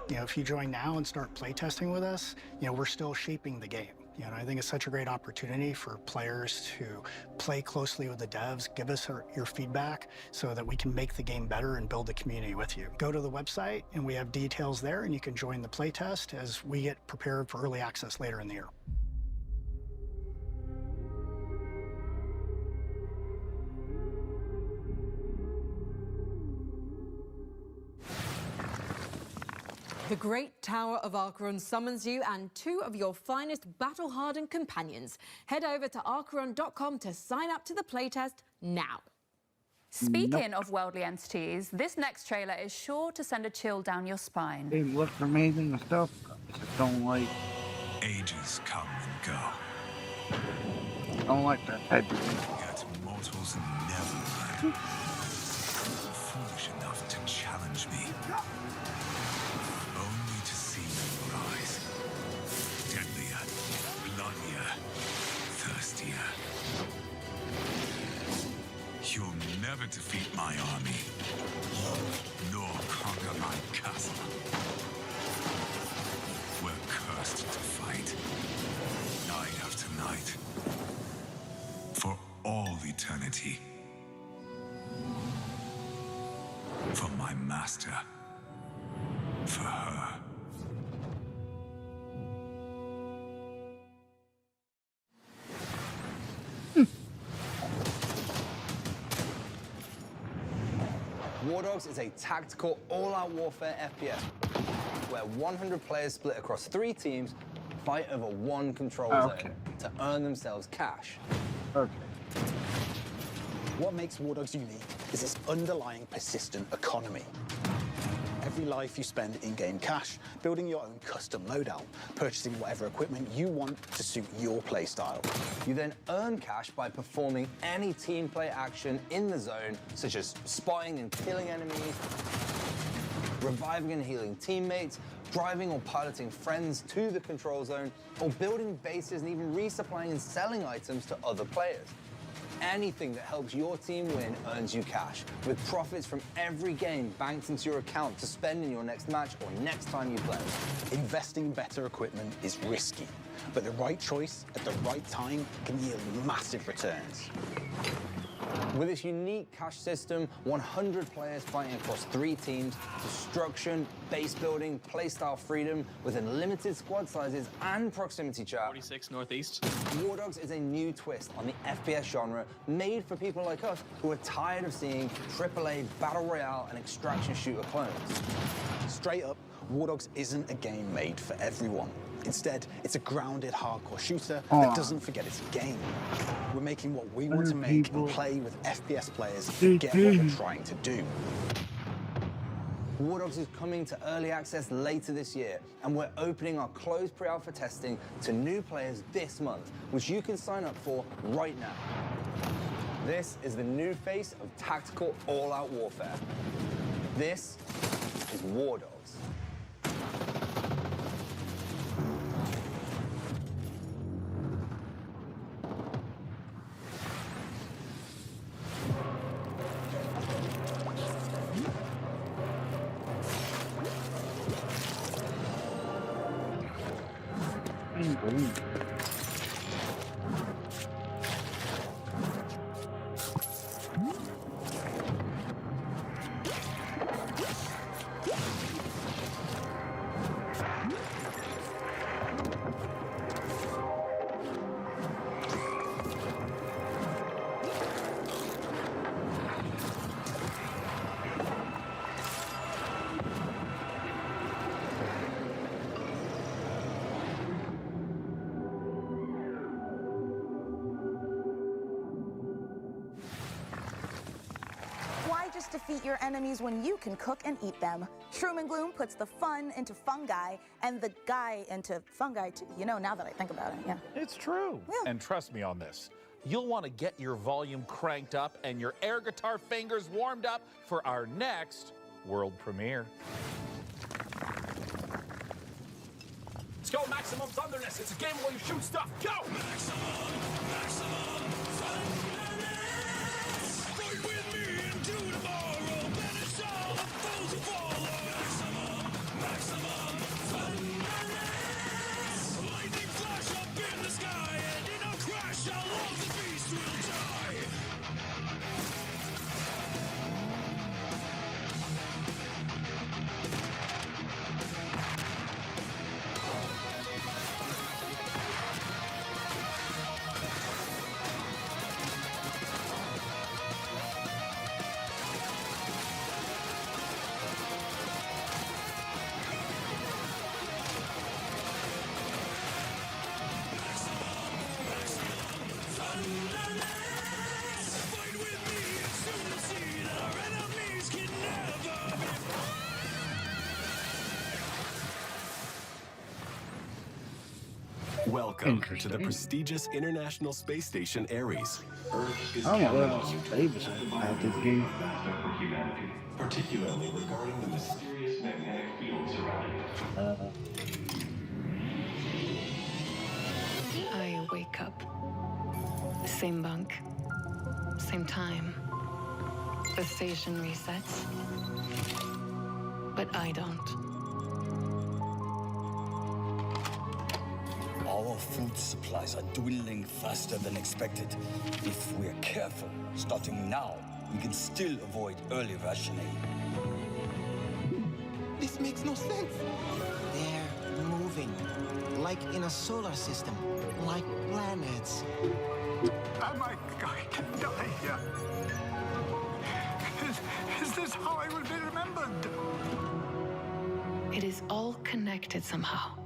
You know, if you join now and start playtesting with us, you know, we're still shaping the game. You know, I think it's such a great opportunity for players to play closely with the devs, give us your feedback so that we can make the game better and build the community with you. Go to the website and we have details there, and you can join the playtest as we get prepared for early access later in the year. The Great Tower of Acheron summons you and 2 of your finest battle-hardened companions. Head over to Acheron.com to sign up to the playtest now. Speaking of worldly entities, this next trailer is sure to send a chill down your spine. It looks amazing and stuff. I just don't like. Ages come and go. I don't like that type of thing. Yet mortals never learn. Foolish enough to challenge me. Only to see me rise. Deadlier, bloodier, thirstier. never defeat my army, nor conquer my castle. We're cursed to fight, night after night, for all eternity. For my master. For her. War Dogs is a tactical, all-out warfare FPS where 100 players split across 3 teams fight over one control zone to earn themselves cash. What makes War Dogs unique is its underlying persistent economy. Every life you spend in-game cash, building your own custom loadout, purchasing whatever equipment you want to suit your playstyle. You then earn cash by performing any team play action in the zone, such as spotting and killing enemies, reviving and healing teammates, driving or piloting friends to the control zone, or building bases and even resupplying and selling items to other players. Anything that helps your team win earns you cash, with profits from every game banked into your account to spend in your next match or next time you play. Investing in better equipment is risky, but the right choice at the right time can yield massive returns. With this unique cash system, 100 players fighting across 3 teams, destruction, base building, playstyle freedom, with unlimited squad sizes and proximity chat. 46 Northeast. War Dogs is a new twist on the FPS genre made for people like us who are tired of seeing AAA Battle Royale and extraction shooter clones. Straight up, War Dogs isn't a game made for everyone. Instead, it's a grounded, hardcore shooter that doesn't forget it's a game. We're making what we want to make and play with FPS players who get what we're trying to do. War Dogs is coming to early access later this year, and we're opening our closed pre-alpha testing to new players this month, which you can sign up for right now. This is the new face of tactical all-out warfare. This is War Dogs. Just defeat your enemies when you can cook and eat them. Shroom and Gloom puts the fun into fungi and the guy into fungi too. You know, now that I think about it, yeah. It's true. Yeah. And trust me on this. You'll want to get your volume cranked up and your air guitar fingers warmed up for our next world premiere. Let's go, Maximum Thunderness. It's a game where you shoot stuff. Go! Maximum Thunderness. Fight with me into tomorrow. Banish all the foes who follow. Maximum Thunderness. Lightning flash up in the sky, and in a crash, all of the beast will die. Welcome to the prestigious International Space Station Ares. Earth is I don't know what else Davis about this game. Particularly regarding the mysterious magnetic field surrounding it. I wake up. Same bunk. Same time. The station resets. But I don't. Our food supplies are dwindling faster than expected. If we're careful, starting now, we can still avoid early rationing. This makes no sense. They're moving, like in a solar system, like planets. Am I going to die here? Is this how I will be remembered? It is all connected somehow.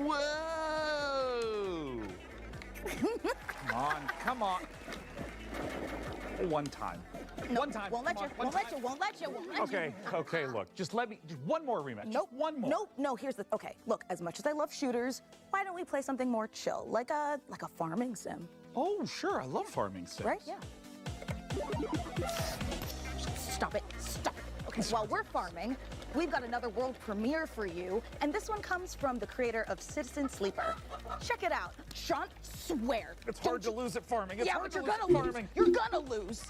Whoa! Come on. One time. No, One time. Won't let Come you. on, Won't let you. Won't let you. Won't let you. Okay, look. Just one more rematch. Nope. Just one more. Nope. No. Here's the. Okay. Look. As much as I love shooters, why don't we play something more chill, like a farming sim? Oh, sure. I love farming sims. Right? Yeah. Stop it. Stop it. Okay. While we're farming, we've got another world premiere for you, and this one comes from the creator of Citizen Sleeper. Check it out. Sean, swear. It's hard to lose at farming. It's Yeah, hard but to you're lose gonna at lose. farming. You're gonna lose.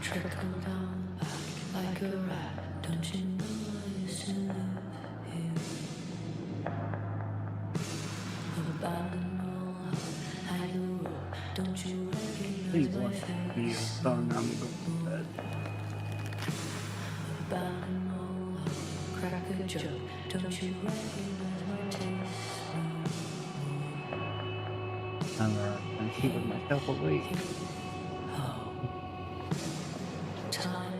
Trickle down back like a rat. Don't you know I used to live here? Abandoned all I grew up. Don't you recognize my face? Abandoned all crack a joke. Don't you recognize my taste? I'm keeping myself awake. Time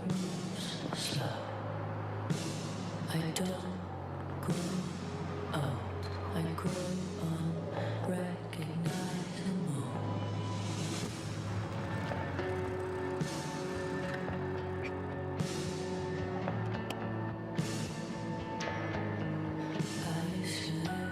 moves slow. I don't grow old. I grow unrecognizable. I used to live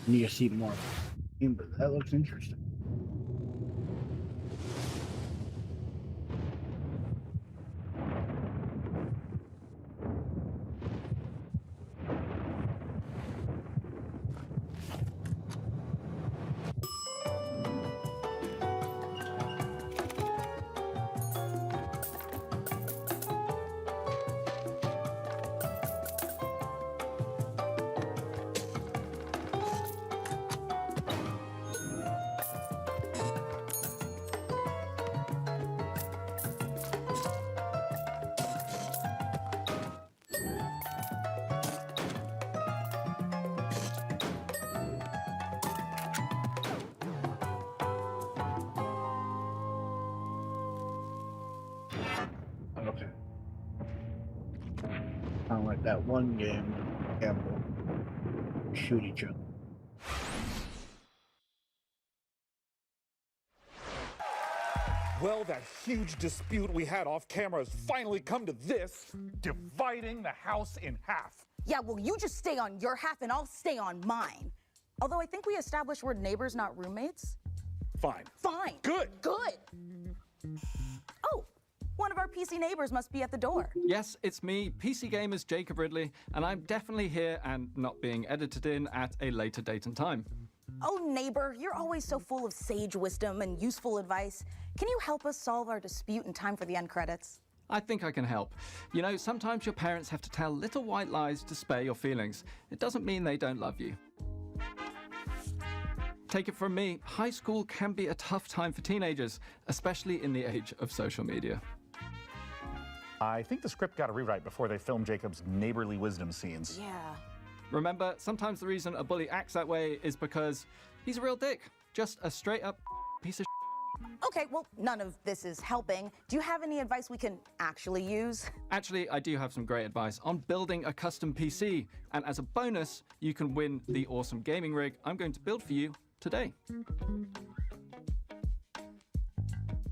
Need to see more. But that looks interesting. Okay. Kind of like that one game, Campbell. Shoot each other. Well, that huge dispute we had off camera has finally come to this, dividing the house in half. Yeah, well, you just stay on your half and I'll stay on mine. Although I think we established we're neighbors, not roommates. Fine. Fine. Good. Good. Oh, one of our PC neighbors must be at the door. Yes, it's me, PC Gamer's Jacob Ridley, and I'm definitely here and not being edited in at a later date and time. Oh, neighbor, you're always so full of sage wisdom and useful advice. Can you help us solve our dispute in time for the end credits? I think I can help. You know, sometimes your parents have to tell little white lies to spare your feelings. It doesn't mean they don't love you. Take it from me, high school can be a tough time for teenagers, especially in the age of social media. I think the script got a rewrite before they filmed Jacob's neighborly wisdom scenes. Yeah. Remember, sometimes the reason a bully acts that way is because he's a real dick. Just a straight up piece of Okay, well, none of this is helping. Do you have any advice we can actually use? Actually, I do have some great advice on building a custom PC. And as a bonus, you can win the awesome gaming rig I'm going to build for you today.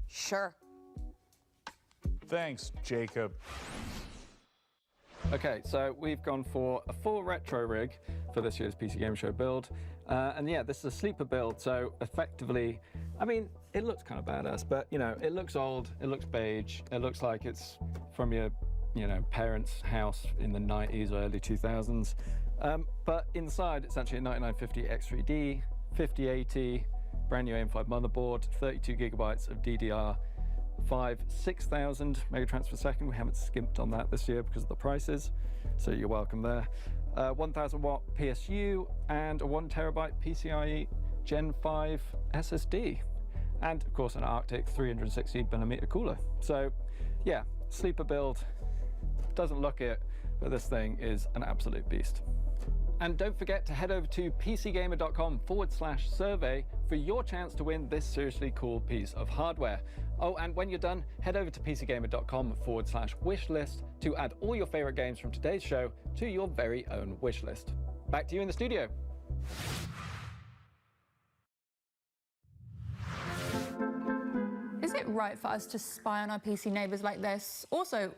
Sure. Thanks, Jacob. Okay, so we've gone for a full retro rig for this year's PC Game Show build. And yeah, this is a sleeper build, so effectively, I mean, it looks kind of badass, but you know, it looks old, it looks beige, it looks like it's from your, you know, parents' house in the 90s or early 2000s. But inside, it's actually a 9950 X3D, 5080, brand new AM5 motherboard, 32 gigabytes of DDR5, 6,000 megatransfers per second. We haven't skimped on that this year because of the prices, so you're welcome there. 1000 watt PSU and a 1 terabyte PCIe Gen 5 SSD. And of course an Arctic 360mm cooler. So yeah, sleeper build, doesn't look it, but this thing is an absolute beast. And don't forget to head over to pcgamer.com/survey for your chance to win this seriously cool piece of hardware. Oh, and when you're done, head over to pcgamer.com/wishlist to add all your favorite games from today's show to your very own wish list. Back to you in the studio. Is it right for us to spy on our PC neighbors like this? Also,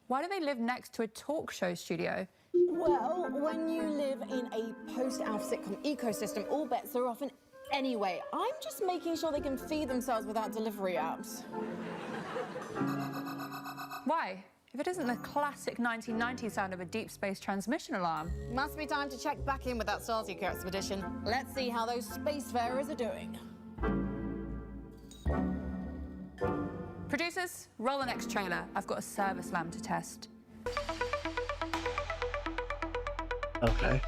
why do they live next to a talk show studio? Well, when you live in a post-Alf sitcom ecosystem, all bets are off. And anyway, I'm just making sure they can feed themselves without delivery apps. Why? If it isn't the classic 1990s sound of a deep space transmission alarm. Must be time to check back in with that Saltico expedition. Let's see how those spacefarers are doing. Producers, roll the next trailer. I've got a service lamp to test. Okay.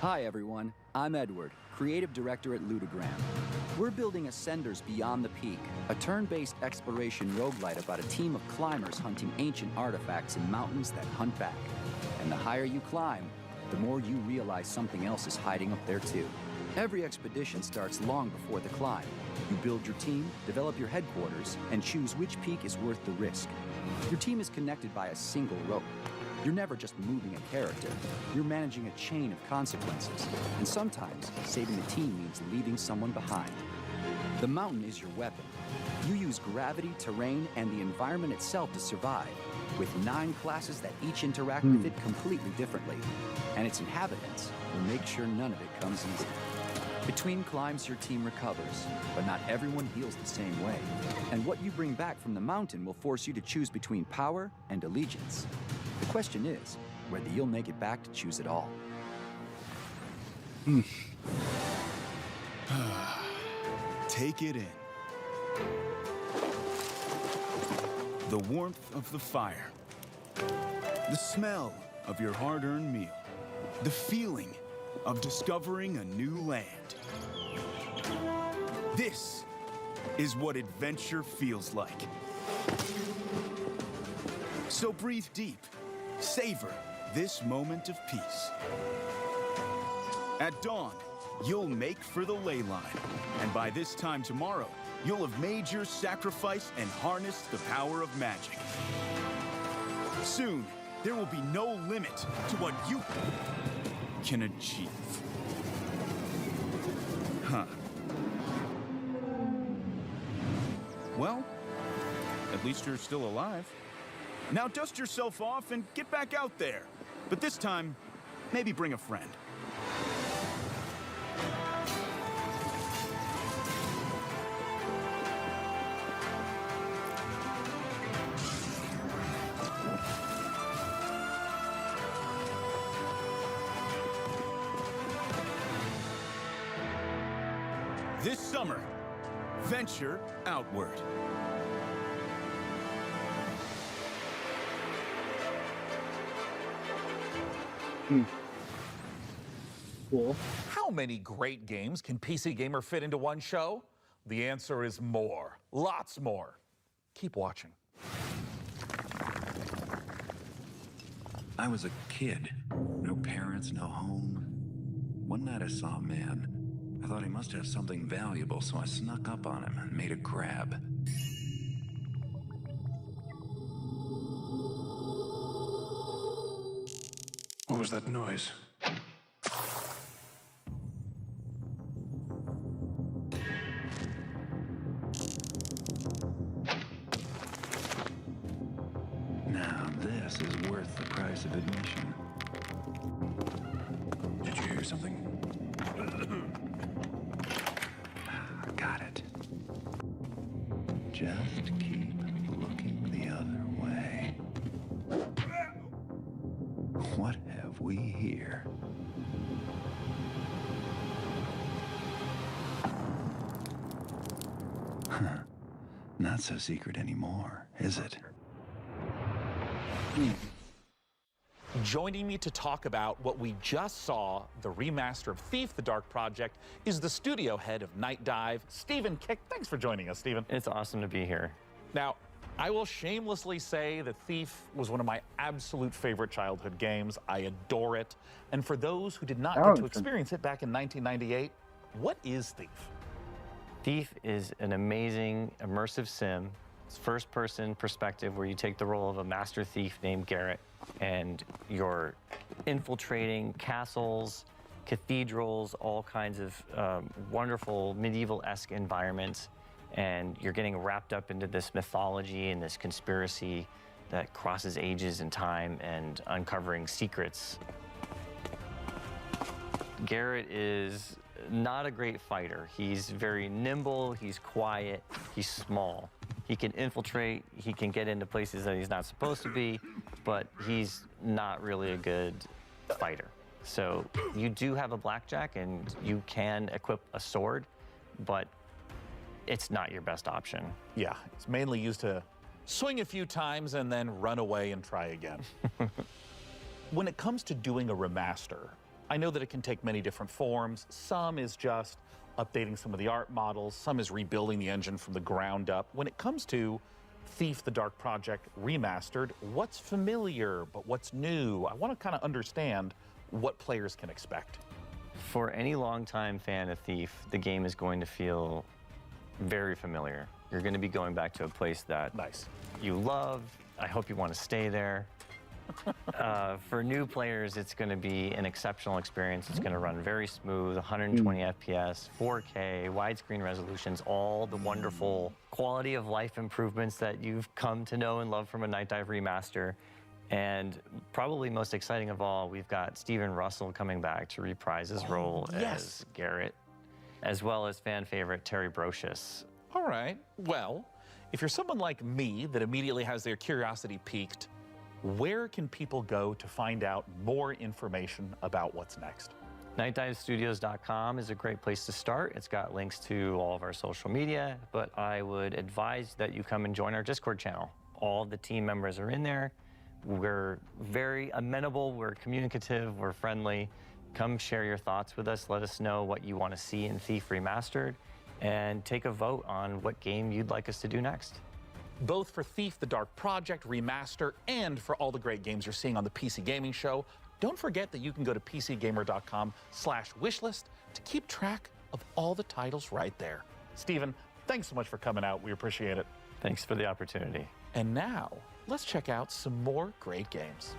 Hi everyone, I'm Edward, creative director at Ludogram. We're building Ascenders Beyond the Peak, a turn-based exploration roguelite about a team of climbers hunting ancient artifacts in mountains that hunt back. And the higher you climb, the more you realize something else is hiding up there too. Every expedition starts long before the climb. You build your team, develop your headquarters, and choose which peak is worth the risk. Your team is connected by a single rope. You're never just moving a character. You're managing a chain of consequences. And sometimes, saving the team means leaving someone behind. The mountain is your weapon. You use gravity, terrain, and the environment itself to survive, with 9 classes that each interact with it completely differently. And its inhabitants will make sure none of it comes easy. Between climbs, your team recovers, but not everyone heals the same way. And what you bring back from the mountain will force you to choose between power and allegiance. The question is, whether you'll make it back to choose it all. Take it in. The warmth of the fire. The smell of your hard-earned meal. The feeling of discovering a new land. This is what adventure feels like. So breathe deep. Savor this moment of peace. At dawn, you'll make for the ley line. And by this time tomorrow, you'll have made your sacrifice and harnessed the power of magic. Soon, there will be no limit to what you can achieve. Huh. Well, at least you're still alive. Now dust yourself off and get back out there. But this time, maybe bring a friend. This summer, venture outward. Cool. How many great games can PC Gamer fit into one show? The answer is more. Lots more. Keep watching. I was a kid. No parents, no home. One night I saw a man. I thought he must have something valuable, so I snuck up on him and made a grab. What was that noise? Now this is worth the price of admission. Did you hear something? I got it. Just keep looking the other way. What have we here? Huh. Not so secret anymore, is it? Joining me to talk about what we just saw, the remaster of Thief: The Dark Project, is the studio head of Night Dive, Stephen Kick. Thanks for joining us, Stephen. It's awesome to be here. Now, I will shamelessly say that Thief was one of my absolute favorite childhood games. I adore it. And for those who did not get to experience it back in 1998, what is Thief? Thief is an amazing, immersive sim. It's first-person perspective where you take the role of a master thief named Garrett, and you're infiltrating castles, cathedrals, all kinds of wonderful medieval-esque environments, and you're getting wrapped up into this mythology and this conspiracy that crosses ages and time and uncovering secrets. Garrett is not a great fighter. He's very nimble, he's quiet, he's small. He can infiltrate, he can get into places that he's not supposed to be, but he's not really a good fighter. So you do have a blackjack and you can equip a sword, but it's not your best option. Yeah, it's mainly used to swing a few times and then run away and try again. When it comes to doing a remaster, I know that it can take many different forms. Some is just updating some of the art models, some is rebuilding the engine from the ground up. When it comes to Thief: The Dark Project Remastered, what's familiar, but what's new? I want to kind of understand what players can expect. For any longtime fan of Thief, the game is going to feel very familiar. You're going to be going back to a place that you love. I hope you want to stay there. For new players, it's going to be an exceptional experience. It's going to run very smooth, 120 FPS, 4K, widescreen resolutions, all the wonderful quality of life improvements that you've come to know and love from a Night Dive remaster. And probably most exciting of all, we've got Steven Russell coming back to reprise his role as Garrett, as well as fan favorite Terry Brocious. All right, well, if you're someone like me that immediately has their curiosity piqued, where can people go to find out more information about what's next? NightDiveStudios.com is a great place to start. It's got links to all of our social media, but I would advise that you come and join our Discord channel. All of the team members are in there. We're very amenable, we're communicative, we're friendly. Come share your thoughts with us. Let us know what you want to see in Thief Remastered, and take a vote on what game you'd like us to do next. Both for Thief: The Dark Project Remaster and for all the great games you're seeing on the PC Gaming Show, don't forget that you can go to PCGamer.com/wishlist to keep track of all the titles right there. Stephen, thanks so much for coming out. We appreciate it. Thanks for the opportunity. And now, let's check out some more great games.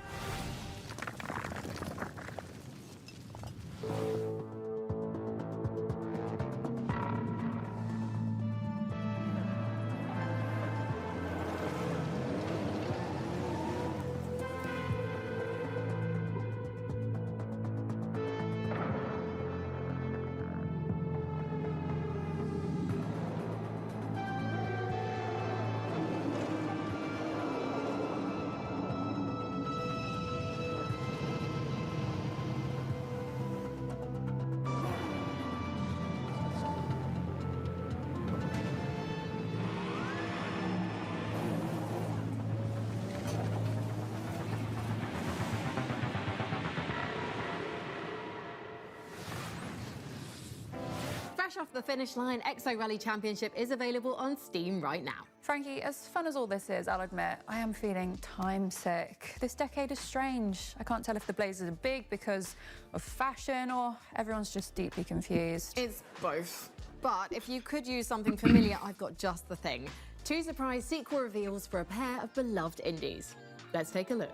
Fresh off the finish line, Exo Rally Championship is available on Steam right now. Frankie, as fun as all this is, I'll admit, I am feeling time sick. This decade is strange. I can't tell if the blazers are big because of fashion or everyone's just deeply confused. It's both. But if you could use something familiar, I've got just the thing. 2 surprise sequel reveals for a pair of beloved indies. Let's take a look.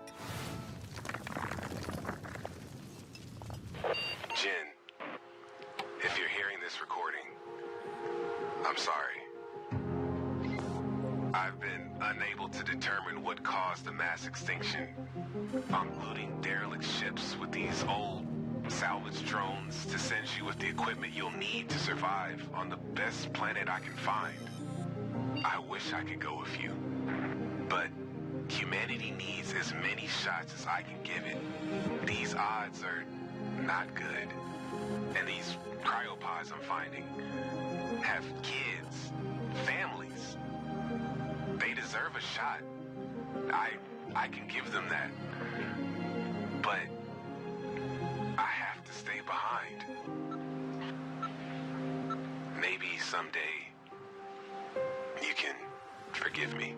Jen, if you're hearing this recording, I'm sorry. I've been unable to determine what caused the mass extinction. I'm looting derelict ships with these old salvage drones to send you with the equipment you'll need to survive on the best planet I can find. I wish I could go with you, but humanity needs as many shots as I can give it. These odds are not good, and these cryopods I'm finding have kids, families. They deserve a shot. I can give them that, but I have to stay behind. Maybe someday you can forgive me.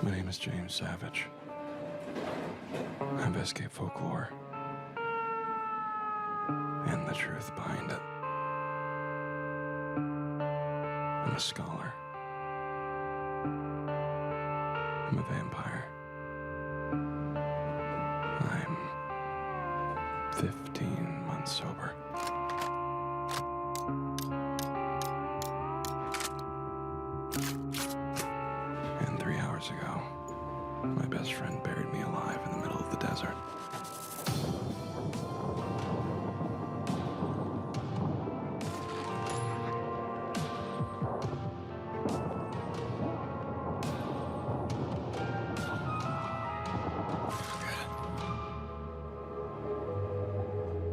My name is James Savage. I've escaped folklore and the truth behind it. I'm a scholar. I'm a vampire. I'm 15 months sober. And 3 hours ago, my best friend buried me alive in the middle of the desert.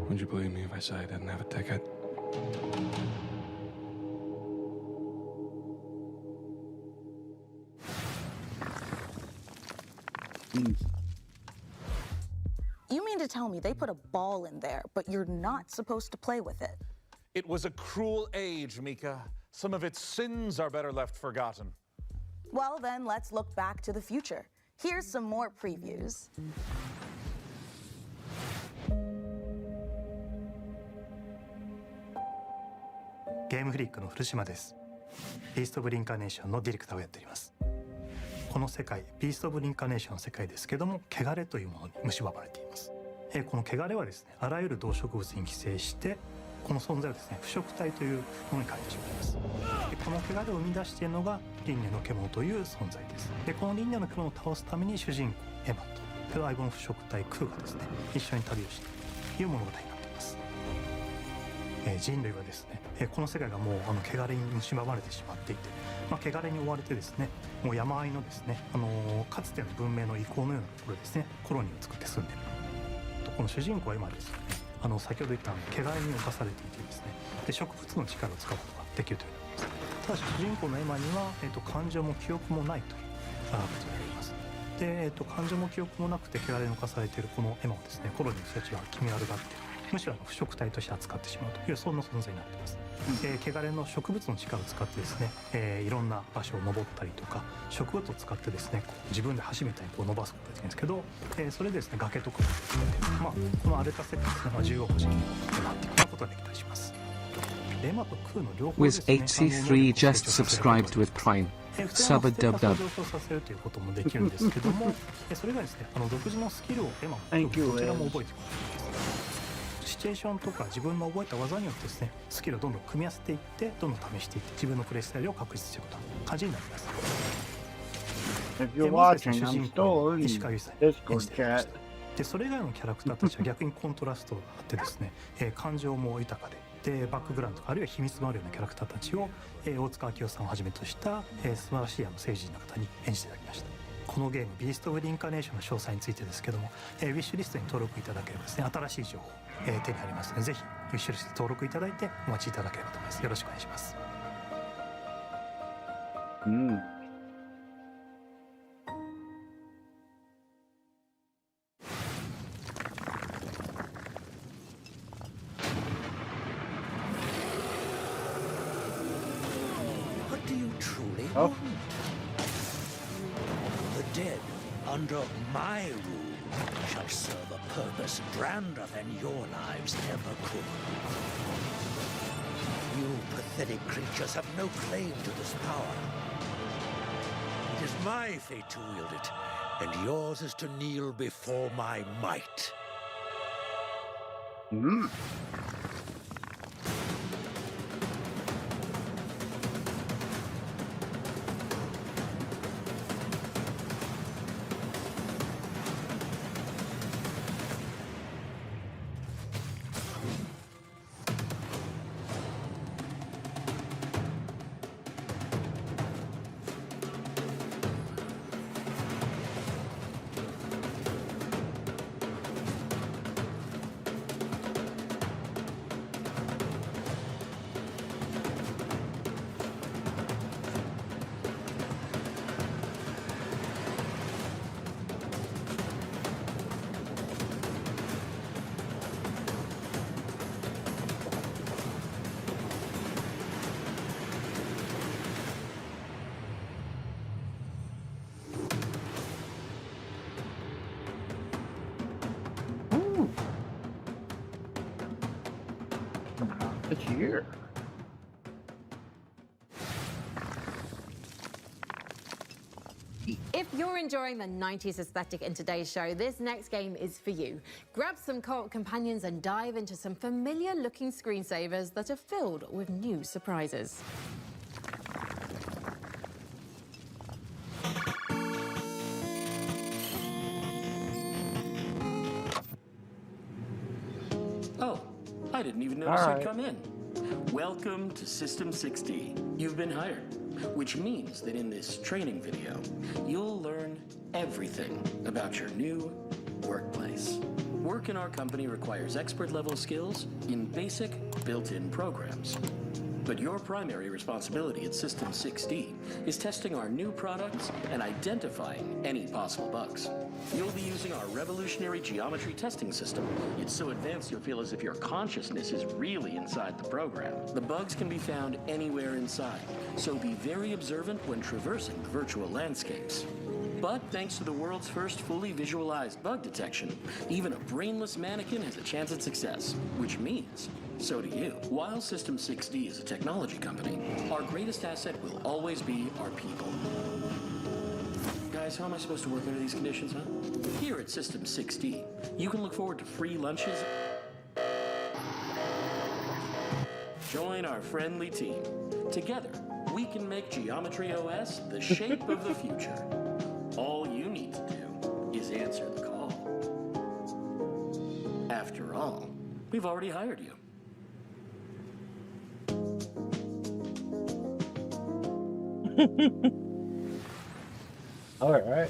Would you believe me if I say I didn't have a ticket? You mean to tell me they put a ball in there, but you're not supposed to play with it? It was a cruel age, Mika. Some of its sins are better left forgotten. Well, then let's look back to the future. Here's some more previews. ゲームフリックの古島です。ビースト・オブ・リンカーネーションのディレクターをやっております。この世界、ビースト・オブ・リンカーネーションの世界ですけども、汚れというものに蝕まれています。この汚れはですね、あらゆる動植物に寄生して、この存在をですね、腐食体というものに変えてしまいます。でこの汚れを生み出しているのが輪廻の獣という存在です。でこの輪廻の獣を倒すために主人公エマと相棒の腐食体クーがですね、一緒に旅をしているという物語になっています。人類はですね、この世界がもう汚れに蝕まれてしまっていて、汚れに追われてですね、もう山あいのですね、かつての文明の遺構のようなところですね、コロニーを作って住んでいる。この主人公は今ですね、先ほど言った汚れに侵されていてですね、で植物の力を使うことができるということです。ただし主人公のエマには、感情も記憶もないということになります。で、感情も記憶もなくて汚れに侵されているこのエマをですね、コロニーの人たちは気味悪がって、むしろ腐食体として扱ってしまうというそんな存在になっています。汚れの植物の力を使ってですね、いろんな場所を登ったりとか植物を使ってですね、自分で橋みたいに伸ばすことができるんですけど、それでですね、崖とかをこの荒れた世界ですね、縦横無尽になっていくようなことができたりします。エマとクーの両方ですね、Wiz8C3 just subscribed with Prime. サブダブダブ上昇させるということもできるんですけども、それがですね、独自のスキルをエマもどちらも覚えていくことができます。シチュエーションとか自分の覚えた技によってですね、スキルをどんどん組み合わせていってどんどん試していって自分のプレイスタイルを確立していくという感じになります。If you're watching, 主 I'm 人 still 公 in 石川さん Discord 演じていまし chat. た。でそれ以外のキャラクターたちは逆にコントラストがあってですね、感情も豊かでバックグラウンドとかあるいは秘密のあるようなキャラクターたちを、大塚明夫さんをはじめとした、素晴らしい政治人の方に演じていただきました。このゲームビースト・オブ・リンカーネーションの詳細についてですけども、ウィッシュリストに登録いただければですね、新しい情報、手に入りますので、ぜひウィッシュリストに登録いただいてお待ちいただければと思います。よろしくお願いします。truly Oh. want. The dead, under my rule, shall serve a purpose grander than your lives ever could. You pathetic creatures have no claim to this power. It is my fate to wield it, and yours is to kneel before my might. This year. If you're enjoying the 90s aesthetic in today's show, this next game is for you. Grab some co-op companions and dive into some familiar-looking screensavers that are filled with new surprises. Oh, I didn't even notice All you'd right. come in. Welcome to System 6D. You've been hired, which means that in this training video, you'll learn everything about your new workplace. Work in our company requires expert-level skills in basic, built-in programs. But your primary responsibility at System 6D is testing our new products and identifying any possible bugs. You'll be using our revolutionary geometry testing system. It's so advanced you'll feel as if your consciousness is really inside the program. The bugs can be found anywhere inside, so be very observant when traversing virtual landscapes. But thanks to the world's first fully visualized bug detection, even a brainless mannequin has a chance at success, which means so do you. While System 6D is a technology company, our greatest asset will always be our people. Guys, how am I supposed to work under these conditions, huh? Here at System 6D, you can look forward to free lunches. Join our friendly team. Together, we can make Geometry OS the shape of the future. All you need to do is answer the call. After all, we've already hired you. All right.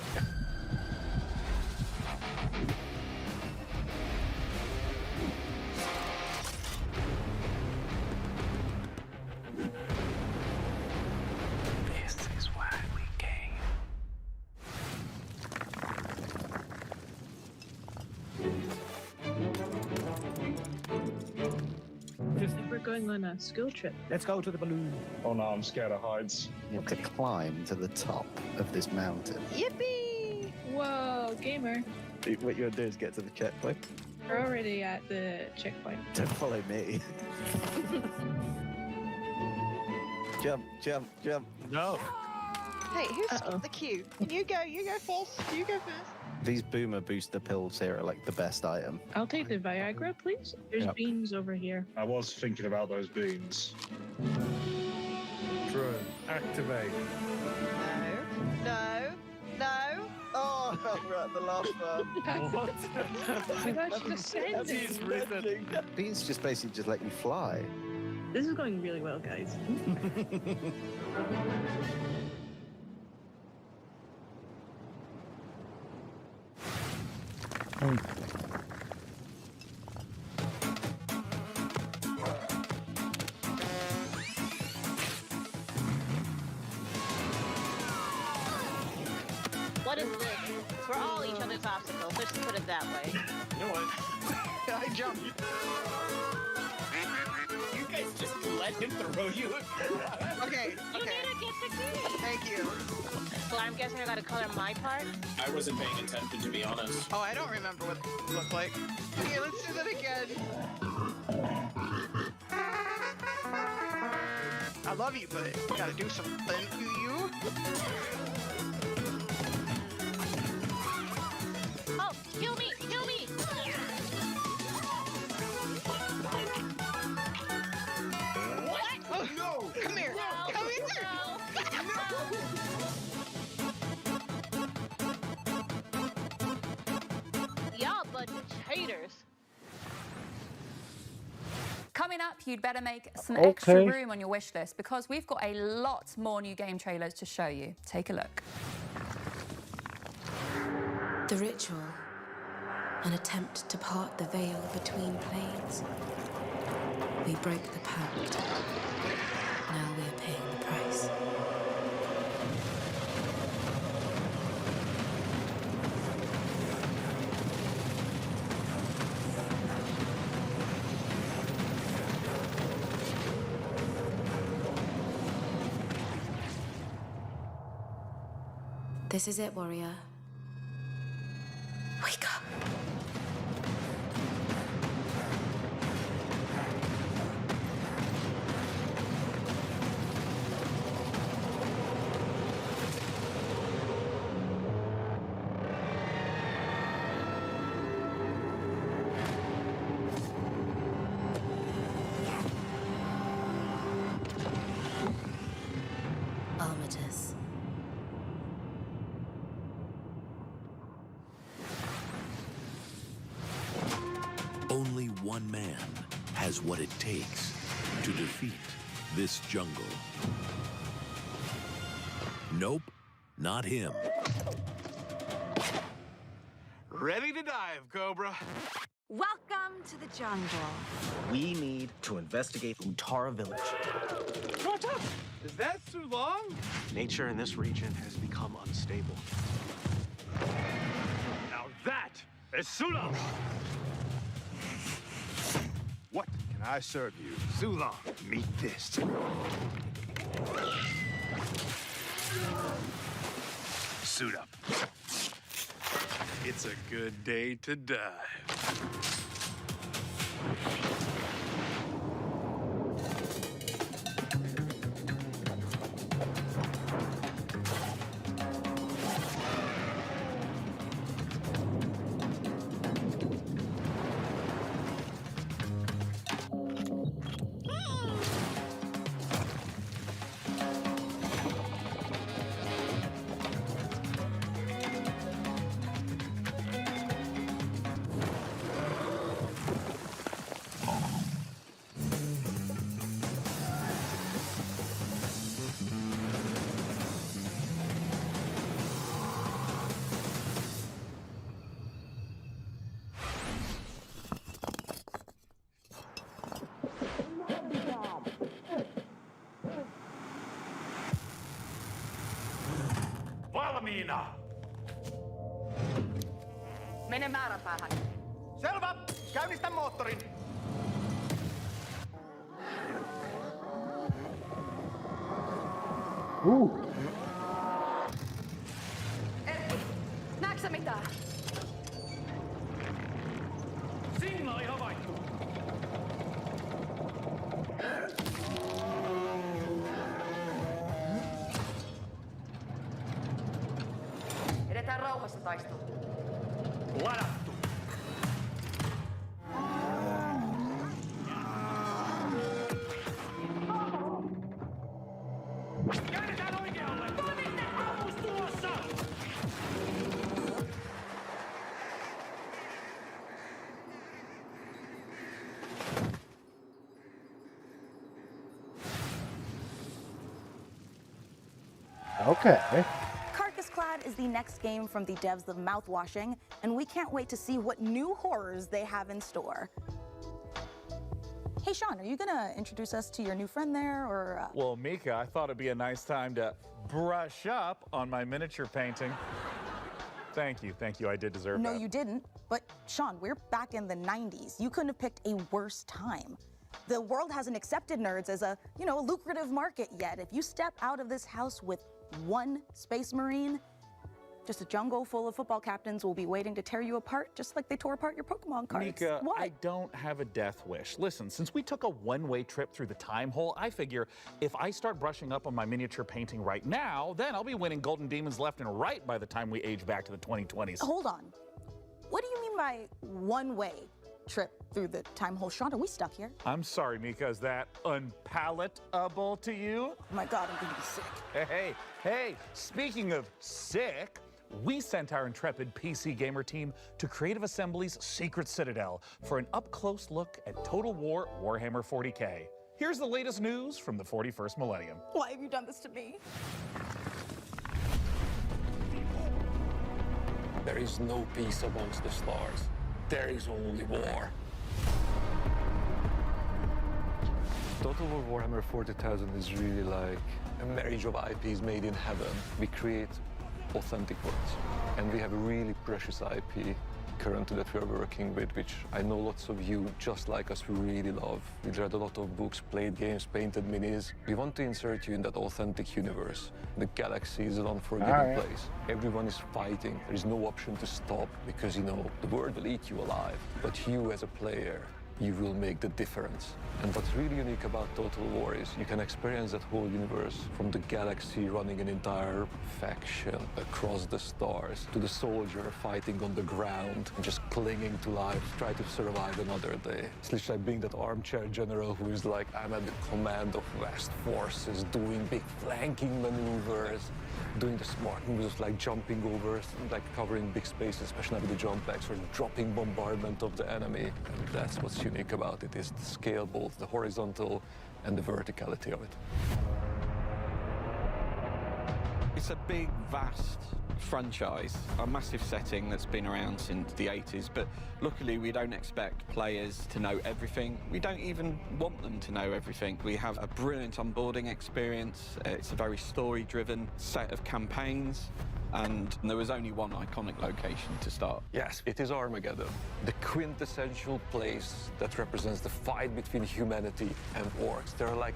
This is why we came. We're going on a school trip. Let's go to the balloon. Oh no, I'm scared of heights. You have to climb to the top of this mountain. Yippee! Whoa, gamer. What you're gonna do is get to the checkpoint. We're already at the checkpoint. Don't follow me. Jump, jump, jump. No. Hey, who stopped the queue? You go first. You go first. These boomer booster pills here are like the best item. I'll take the Viagra, please. There's Yep. beans over here. I was thinking about those beans. Drone, activate. No. Oh, we're at the last one. What? We've actually descended. Beans just basically just let you fly. This is going really well, guys. What is this? We're all each other's obstacles. Let's just put it that way. You know what? I jumped. You guys just let didn't throw you. Okay, You okay. need to get the key. Thank you. Well, I'm guessing I gotta color my part. I wasn't paying attention, to be honest. Oh, I don't remember what it looked like. Okay, let's do that again. I love you, but I gotta do something to you. Oh, kill me! Kill me! What? Oh, no! Come here! No, Come here! Y'all bunch of cheaters. Coming up, you'd better make some Okay. extra room on your wish list because we've got a lot more new game trailers to show you. Take a look. The ritual, an attempt to part the veil between planes. We broke the pact. Now we are paying the price. This is it, warrior. Wake up. Armitage. Only one man has what it takes to defeat this jungle. Nope, not him. Ready to dive, Cobra. Welcome to the jungle. We need to investigate Utara Village. What's up? Is that too long? Nature in this region has become unstable. Now that is Sula. What can I serve you? Sula, meet this. Suit up. It's a good day to dive. Valmiina! Mene määränpäähän. Selvä! Käynnistä moottorin! Näetkö sä mitään? Signaali havaittu! Edetään rauhassa taistoon. Ladattu! Käännetään oikealle! Toimitte ammus tuossa! Okay. Carcass Clad is the next game from the devs of Mouthwashing, and we can't wait to see what new horrors they have in store. Hey, Sean, are you gonna introduce us to your new friend there, or? Well, Mika, I thought it'd be a nice time to brush up on my miniature painting. Thank you, I did deserve No, that. you didn't. But Sean, we're back in the 90s. You couldn't have picked a worse time. The world hasn't accepted nerds as a lucrative market yet. If you step out of this house with one Space Marine, just a jungle full of football captains will be waiting to tear you apart, just like they tore apart your Pokemon cards. Mika, What? I don't have a death wish. Listen, since we took a one-way trip through the time hole, I figure if I start brushing up on my miniature painting right now, then I'll be winning Golden Demons left and right by the time we age back to the 2020s. Hold on. What do you mean by one-way trip through the time hole? Sean, are we stuck here? I'm sorry, Mika, is that unpalatable to you? Oh my God, I'm gonna be sick. Hey, speaking of sick, we sent our intrepid PC gamer team to Creative Assembly's Secret Citadel for an up-close look at Total War Warhammer 40K. Here's the latest news from the 41st millennium. Why have you done this to me? There is no peace amongst the stars. There is only war. Total War Warhammer 40,000 is really like a marriage of IPs made in heaven. We create authentic worlds. And we have a really precious IP currently that we are working with, which I know lots of you, just like us, we really love. We read a lot of books, played games, painted minis. We want to insert you in that authentic universe. The galaxy is an unforgiving place. Everyone is fighting. There is no option to stop because, the world will eat you alive. But you as a player, you will make the difference. And what's really unique about Total War is you can experience that whole universe, from the galaxy running an entire faction across the stars, to the soldier fighting on the ground and just clinging to life, try to survive another day. It's literally like being that armchair general who is like, I'm at the command of vast forces, doing big flanking maneuvers, doing the smart moves like jumping over, like covering big spaces, especially with the jump packs, or dropping bombardment of the enemy. And that's what's unique about it, is the scale, both the horizontal and the verticality of it. It's a big, vast franchise, a massive setting that's been around since the 80s, but luckily we don't expect players to know everything. We don't even want them to know everything. We have a brilliant onboarding experience. It's a very story-driven set of campaigns, and there was only one iconic location to start. Yes, it is Armageddon, the quintessential place that represents the fight between humanity and orcs. They're like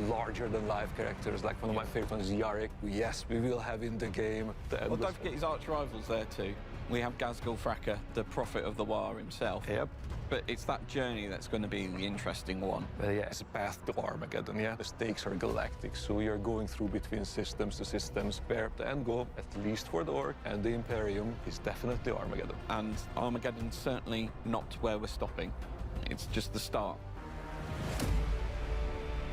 larger-than-life characters, like one of my favorite ones is Yarrick. Yes, we will have in the game the Well, don't forget his arch-rivals there too. We have Ghazghkull Fracker, the prophet of the War himself. Yep. But it's that journey that's going to be the interesting one. Yeah, it's a path to Armageddon, yeah. The stakes are galactic, so you're going through between systems to systems, where the end goal, at least for the Orc and the Imperium, is definitely Armageddon. And Armageddon's certainly not where we're stopping. It's just the start.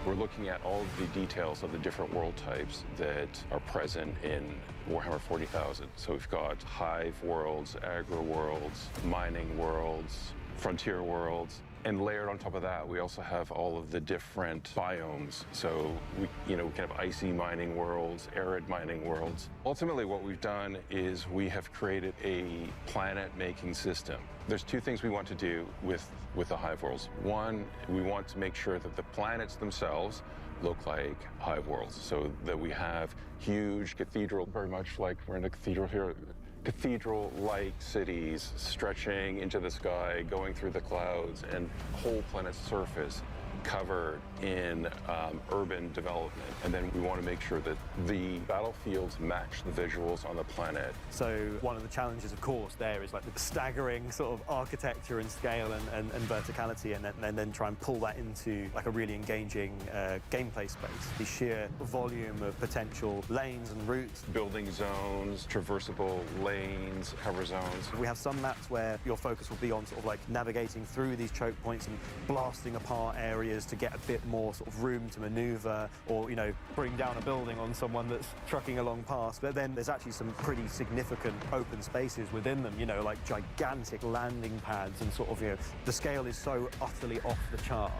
We're looking at all of the details of the different world types that are present in Warhammer 40,000. So we've got hive worlds, agro worlds, mining worlds, frontier worlds, and layered on top of that, we also have all of the different biomes. So we can have icy mining worlds, arid mining worlds. Ultimately, what we've done is we have created a planet-making system. There's two things we want to do with the hive worlds. One, we want to make sure that the planets themselves look like hive worlds, so that we have huge cathedral, very much like we're in a cathedral here, cathedral-like cities stretching into the sky, going through the clouds, and whole planet's surface covered in urban development. And then we want to make sure that the battlefields match the visuals on the planet. So one of the challenges, of course, there is like the staggering sort of architecture and scale and verticality, and then try and pull that into like a really engaging gameplay space. The sheer volume of potential lanes and routes. Building zones, traversable lanes, cover zones. We have some maps where your focus will be on sort of like navigating through these choke points and blasting apart areas to get a bit more sort of room to maneuver, or bring down a building on someone that's trucking along past. But then there's actually some pretty significant open spaces within them, like gigantic landing pads, and sort of the scale is so utterly off the chart.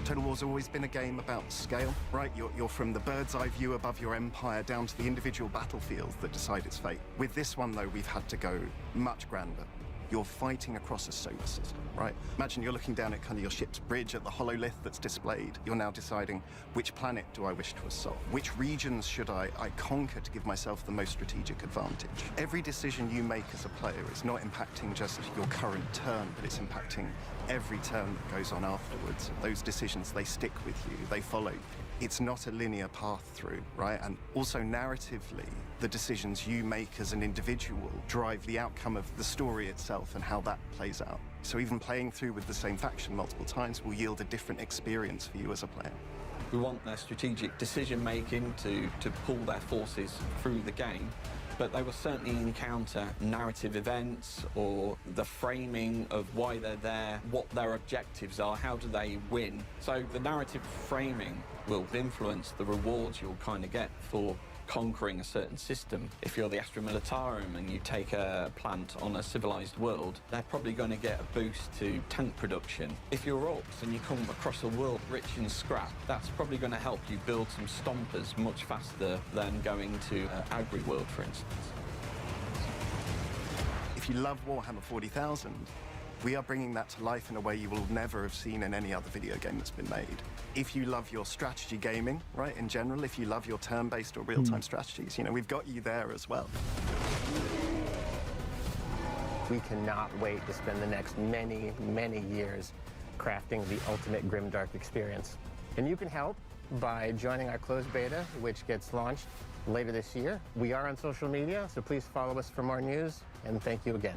Total War's always been a game about scale, right? You're from the bird's eye view above your empire down to the individual battlefields that decide its fate. With this one, though, we've had to go much grander. you're fighting across a solar system, right? Imagine you're looking down at kind of your ship's bridge at the hololith that's displayed. You're now deciding which planet do I wish to assault? Which regions should I conquer to give myself the most strategic advantage? Every decision you make as a player is not impacting just your current turn, but it's impacting every turn that goes on afterwards. Those decisions, they stick with you, they follow you. It's not a linear path through, right? And also narratively, the decisions you make as an individual drive the outcome of the story itself and how that plays out. So even playing through with the same faction multiple times will yield a different experience for you as a player. We want their strategic decision-making to pull their forces through the game, but they will certainly encounter narrative events or the framing of why they're there, what their objectives are, how do they win. So the narrative framing will influence the rewards you'll kind of get for conquering a certain system. If you're the Astra Militarum and you take a plant on a civilized world, they're probably going to get a boost to tank production. If you're orcs and you come across a world rich in scrap, that's probably going to help you build some stompers much faster than going to agri-world, for instance. If you love Warhammer 40,000, we are bringing that to life in a way you will never have seen in any other video game that's been made. If you love your strategy gaming, right, in general, if you love your turn-based or real-time strategies, you know, we've got you there as well. We cannot wait to spend the next many, many years crafting the ultimate grimdark experience. And you can help by joining our closed beta, which gets launched later this year. We are on social media, so please follow us for more news, and thank you again.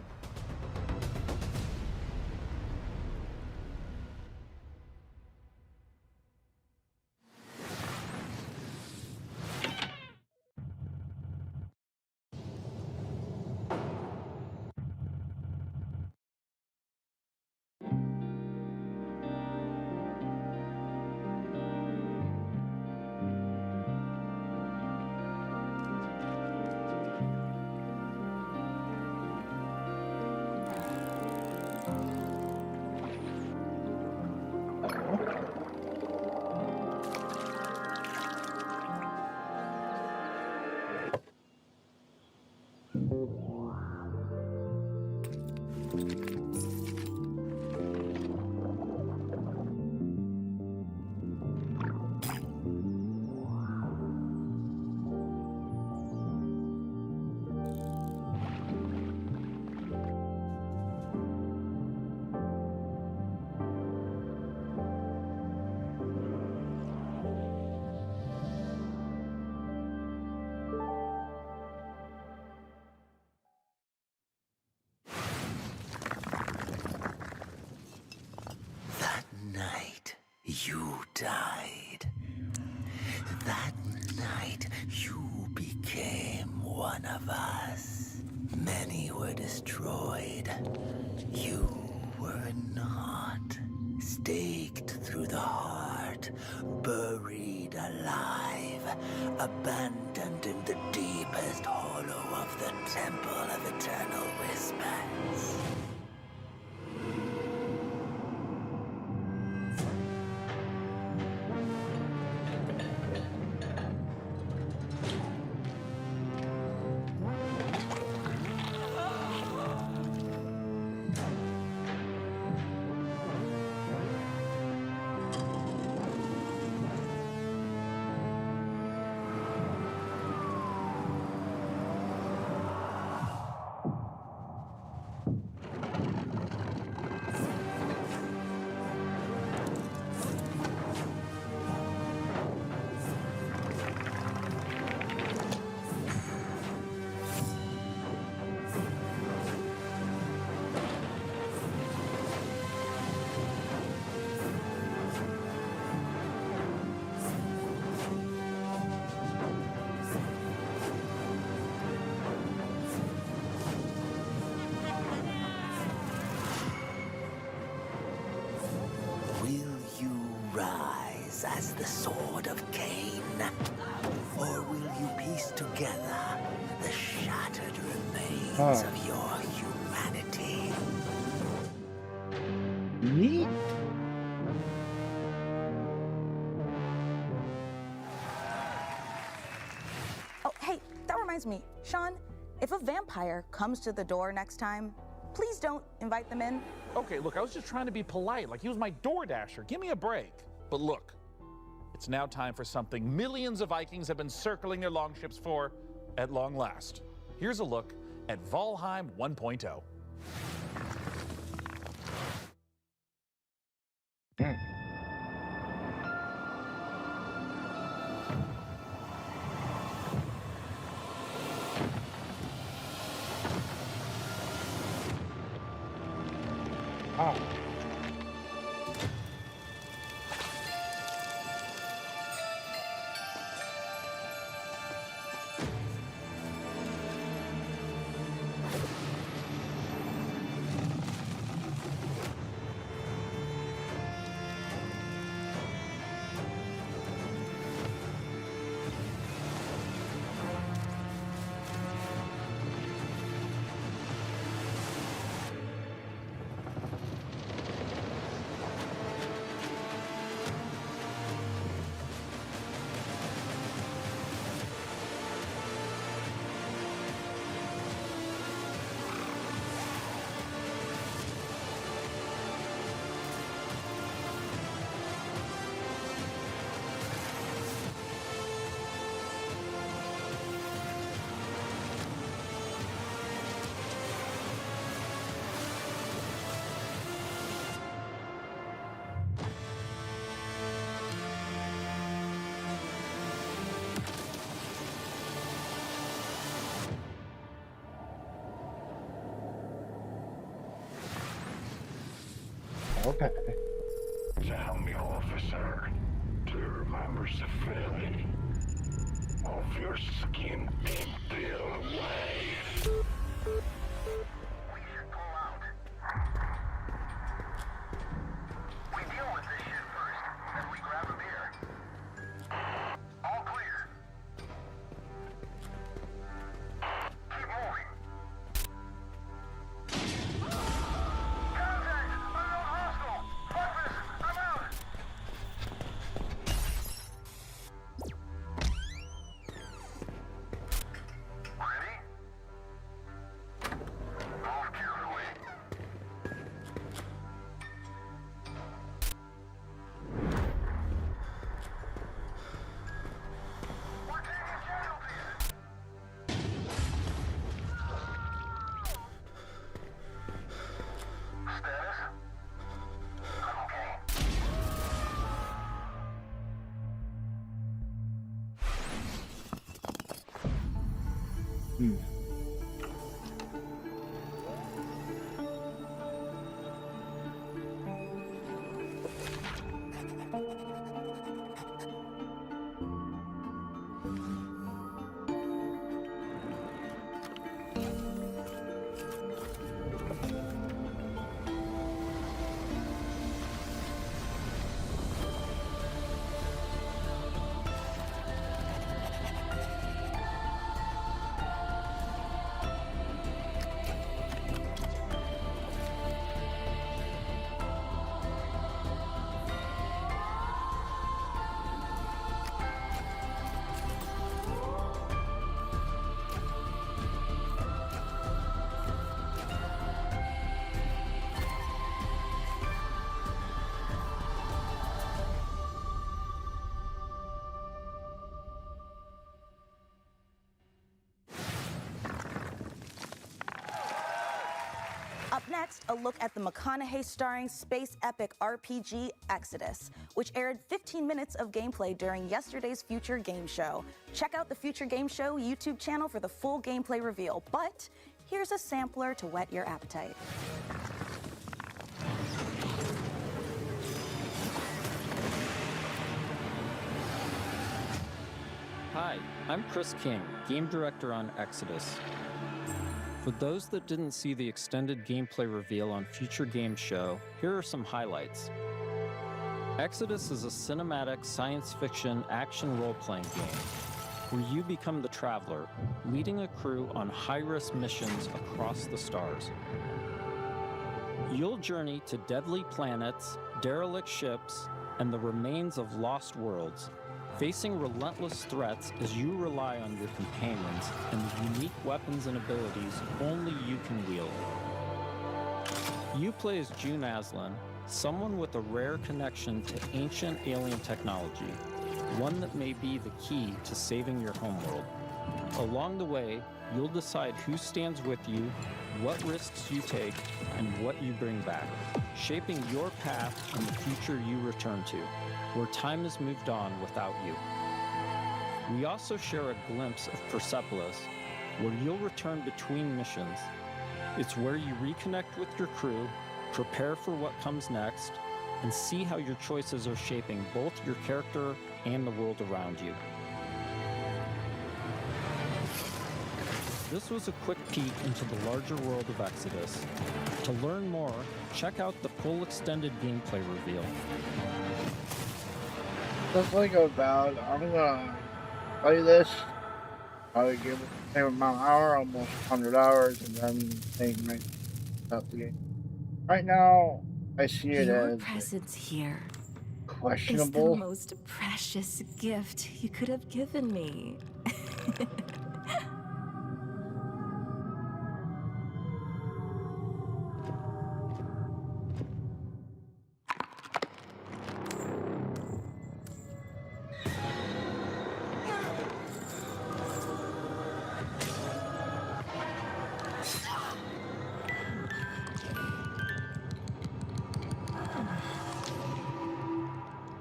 You died. That night, you became one of us. Many were destroyed. You were not. Staked through the heart, buried alive, abandoned in the deepest hollow of the Temple of Eternal Whispers. As the sword of Cain? Or will you piece together the shattered remains of your humanity? Neat. Oh, hey, that reminds me. Sean, if a vampire comes to the door next time, please don't invite them in. Okay, look, I was just trying to be polite, like he was my door dasher. Give me a break. But look, it's now time for something millions of Vikings have been circling their longships for at long last. Here's a look at Valheim 1.0. Oh. Okay. Tell me, officer, do you remember the feeling of your skin being peeled away? We should pull out. We deal with this shit first, then we grab a beer. All clear. Keep moving. Up next, a look at the McConaughey starring space epic RPG Exodus, which aired 15 minutes of gameplay during yesterday's Future Game Show. Check out the Future Game Show YouTube channel for the full gameplay reveal, but here's a sampler to whet your appetite. Hi, I'm Chris King, game director on Exodus. For those that didn't see the extended gameplay reveal on Future Game Show, here are some highlights. Exodus is a cinematic science fiction action role-playing game where you become the Traveler, leading a crew on high-risk missions across the stars. You'll journey to deadly planets, derelict ships, and the remains of lost worlds, facing relentless threats as you rely on your companions and the unique weapons and abilities only you can wield. You play as June Aslan, someone with a rare connection to ancient alien technology, one that may be the key to saving your homeworld. Along the way, you'll decide who stands with you, what risks you take, and what you bring back, shaping your path and the future you return to, where time has moved on without you. We also share a glimpse of Persepolis, where you'll return between missions. It's where you reconnect with your crew, prepare for what comes next, and see how your choices are shaping both your character and the world around you. This was a quick peek into the larger world of Exodus. To learn more, check out the full extended gameplay reveal. Just like about, I'm gonna play this. Probably give it the same amount of hour, almost 100 hours, and then think about the game. Right now, I see it Your as presence here is the questionable. most precious gift you could have given me.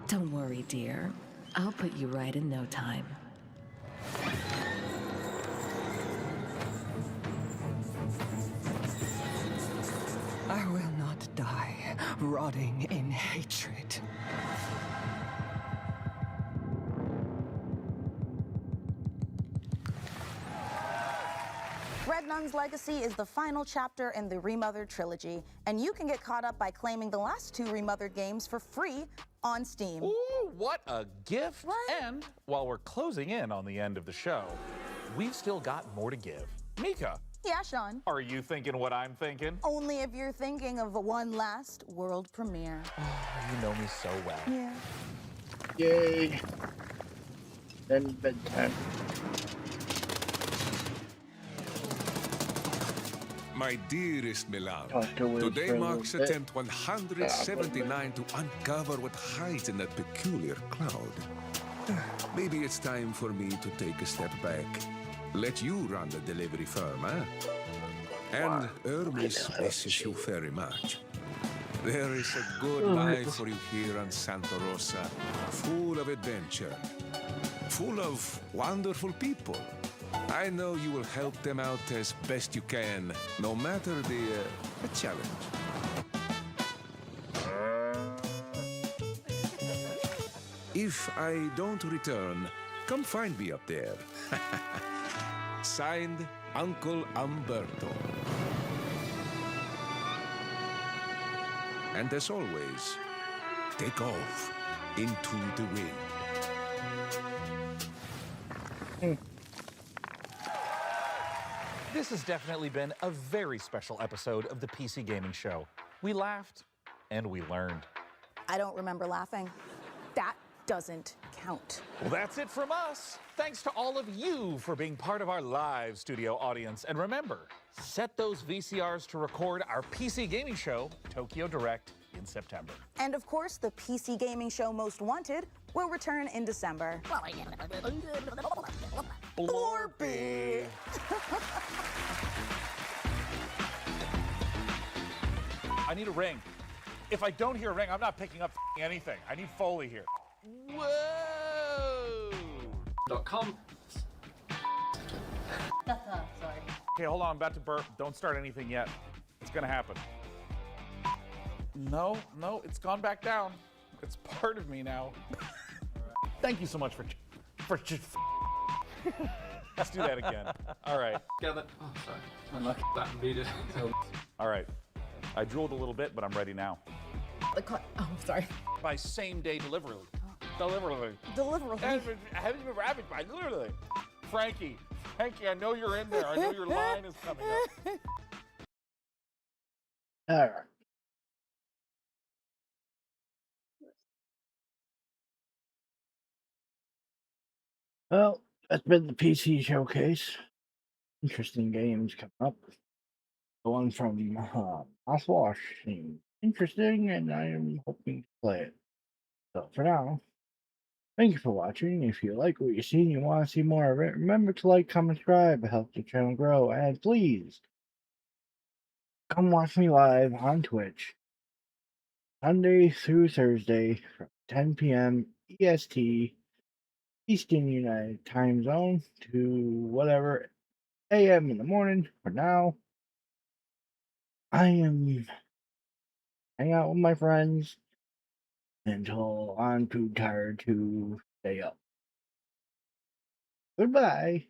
Don't worry, dear. I'll put you right in no time. I will not die, rotting in hatred. Red Nun's Legacy is the final chapter in the Remothered trilogy, and you can get caught up by claiming the last 2 Remothered games for free on Steam. Ooh, what a gift! And while we're closing in on the end of the show, we've still got more to give. Mika, Yeah, Sean. are you thinking what I'm thinking? Only if you're thinking of one last world premiere. You know me so well. Yeah. Yay. Then bedtime. My dearest Milan, Talk to Will today for a marks little bit. attempt 179 to uncover what hides in that peculiar cloud. Maybe it's time for me to take a step back. Let you run the delivery firm, eh? And Hermes misses you very much. There is a good life for you here on Santa Rosa, full of adventure, full of wonderful people. I know you will help them out as best you can, no matter the challenge. If I don't return, come find me up there. Signed, Uncle Umberto. And as always, take off into the wind. This has definitely been a very special episode of the PC Gaming Show. We laughed and we learned. I don't remember laughing. That doesn't count. Well, that's it from us. Thanks to all of you for being part of our live studio audience. And remember, set those VCRs to record our PC Gaming Show, Tokyo Direct, in September. And of course, the PC Gaming Show Most Wanted will return in December. Blorby! I need a ring. If I don't hear a ring, I'm not picking up anything. I need Foley here. Whoa! .com. Sorry. Okay, hold on. I'm about to burp. Don't start anything yet. It's gonna happen. No, it's gone back down. It's part of me now. Thank you so much for just. Let's do that again. All right. Gather. Oh, sorry. Unlucky. That beat it. All right. I drooled a little bit, but I'm ready now. Oh, sorry. By same-day delivery. Delivery. Literally. Frankie, I know you're in there. I know your line is coming up. All right. Well, that's been the PC showcase. Interesting games coming up. The one from Oswash seems interesting, and I am hoping to play it. So for now, thank you for watching. If you like what you see and you want to see more of it, remember to like, comment, subscribe. It helps the channel grow. And please, come watch me live on Twitch, Sunday through Thursday from 10 p.m. EST, Eastern United Time Zone, to whatever a.m. in the morning. For now, I am hanging out with my friends until I'm too tired to stay up. Goodbye.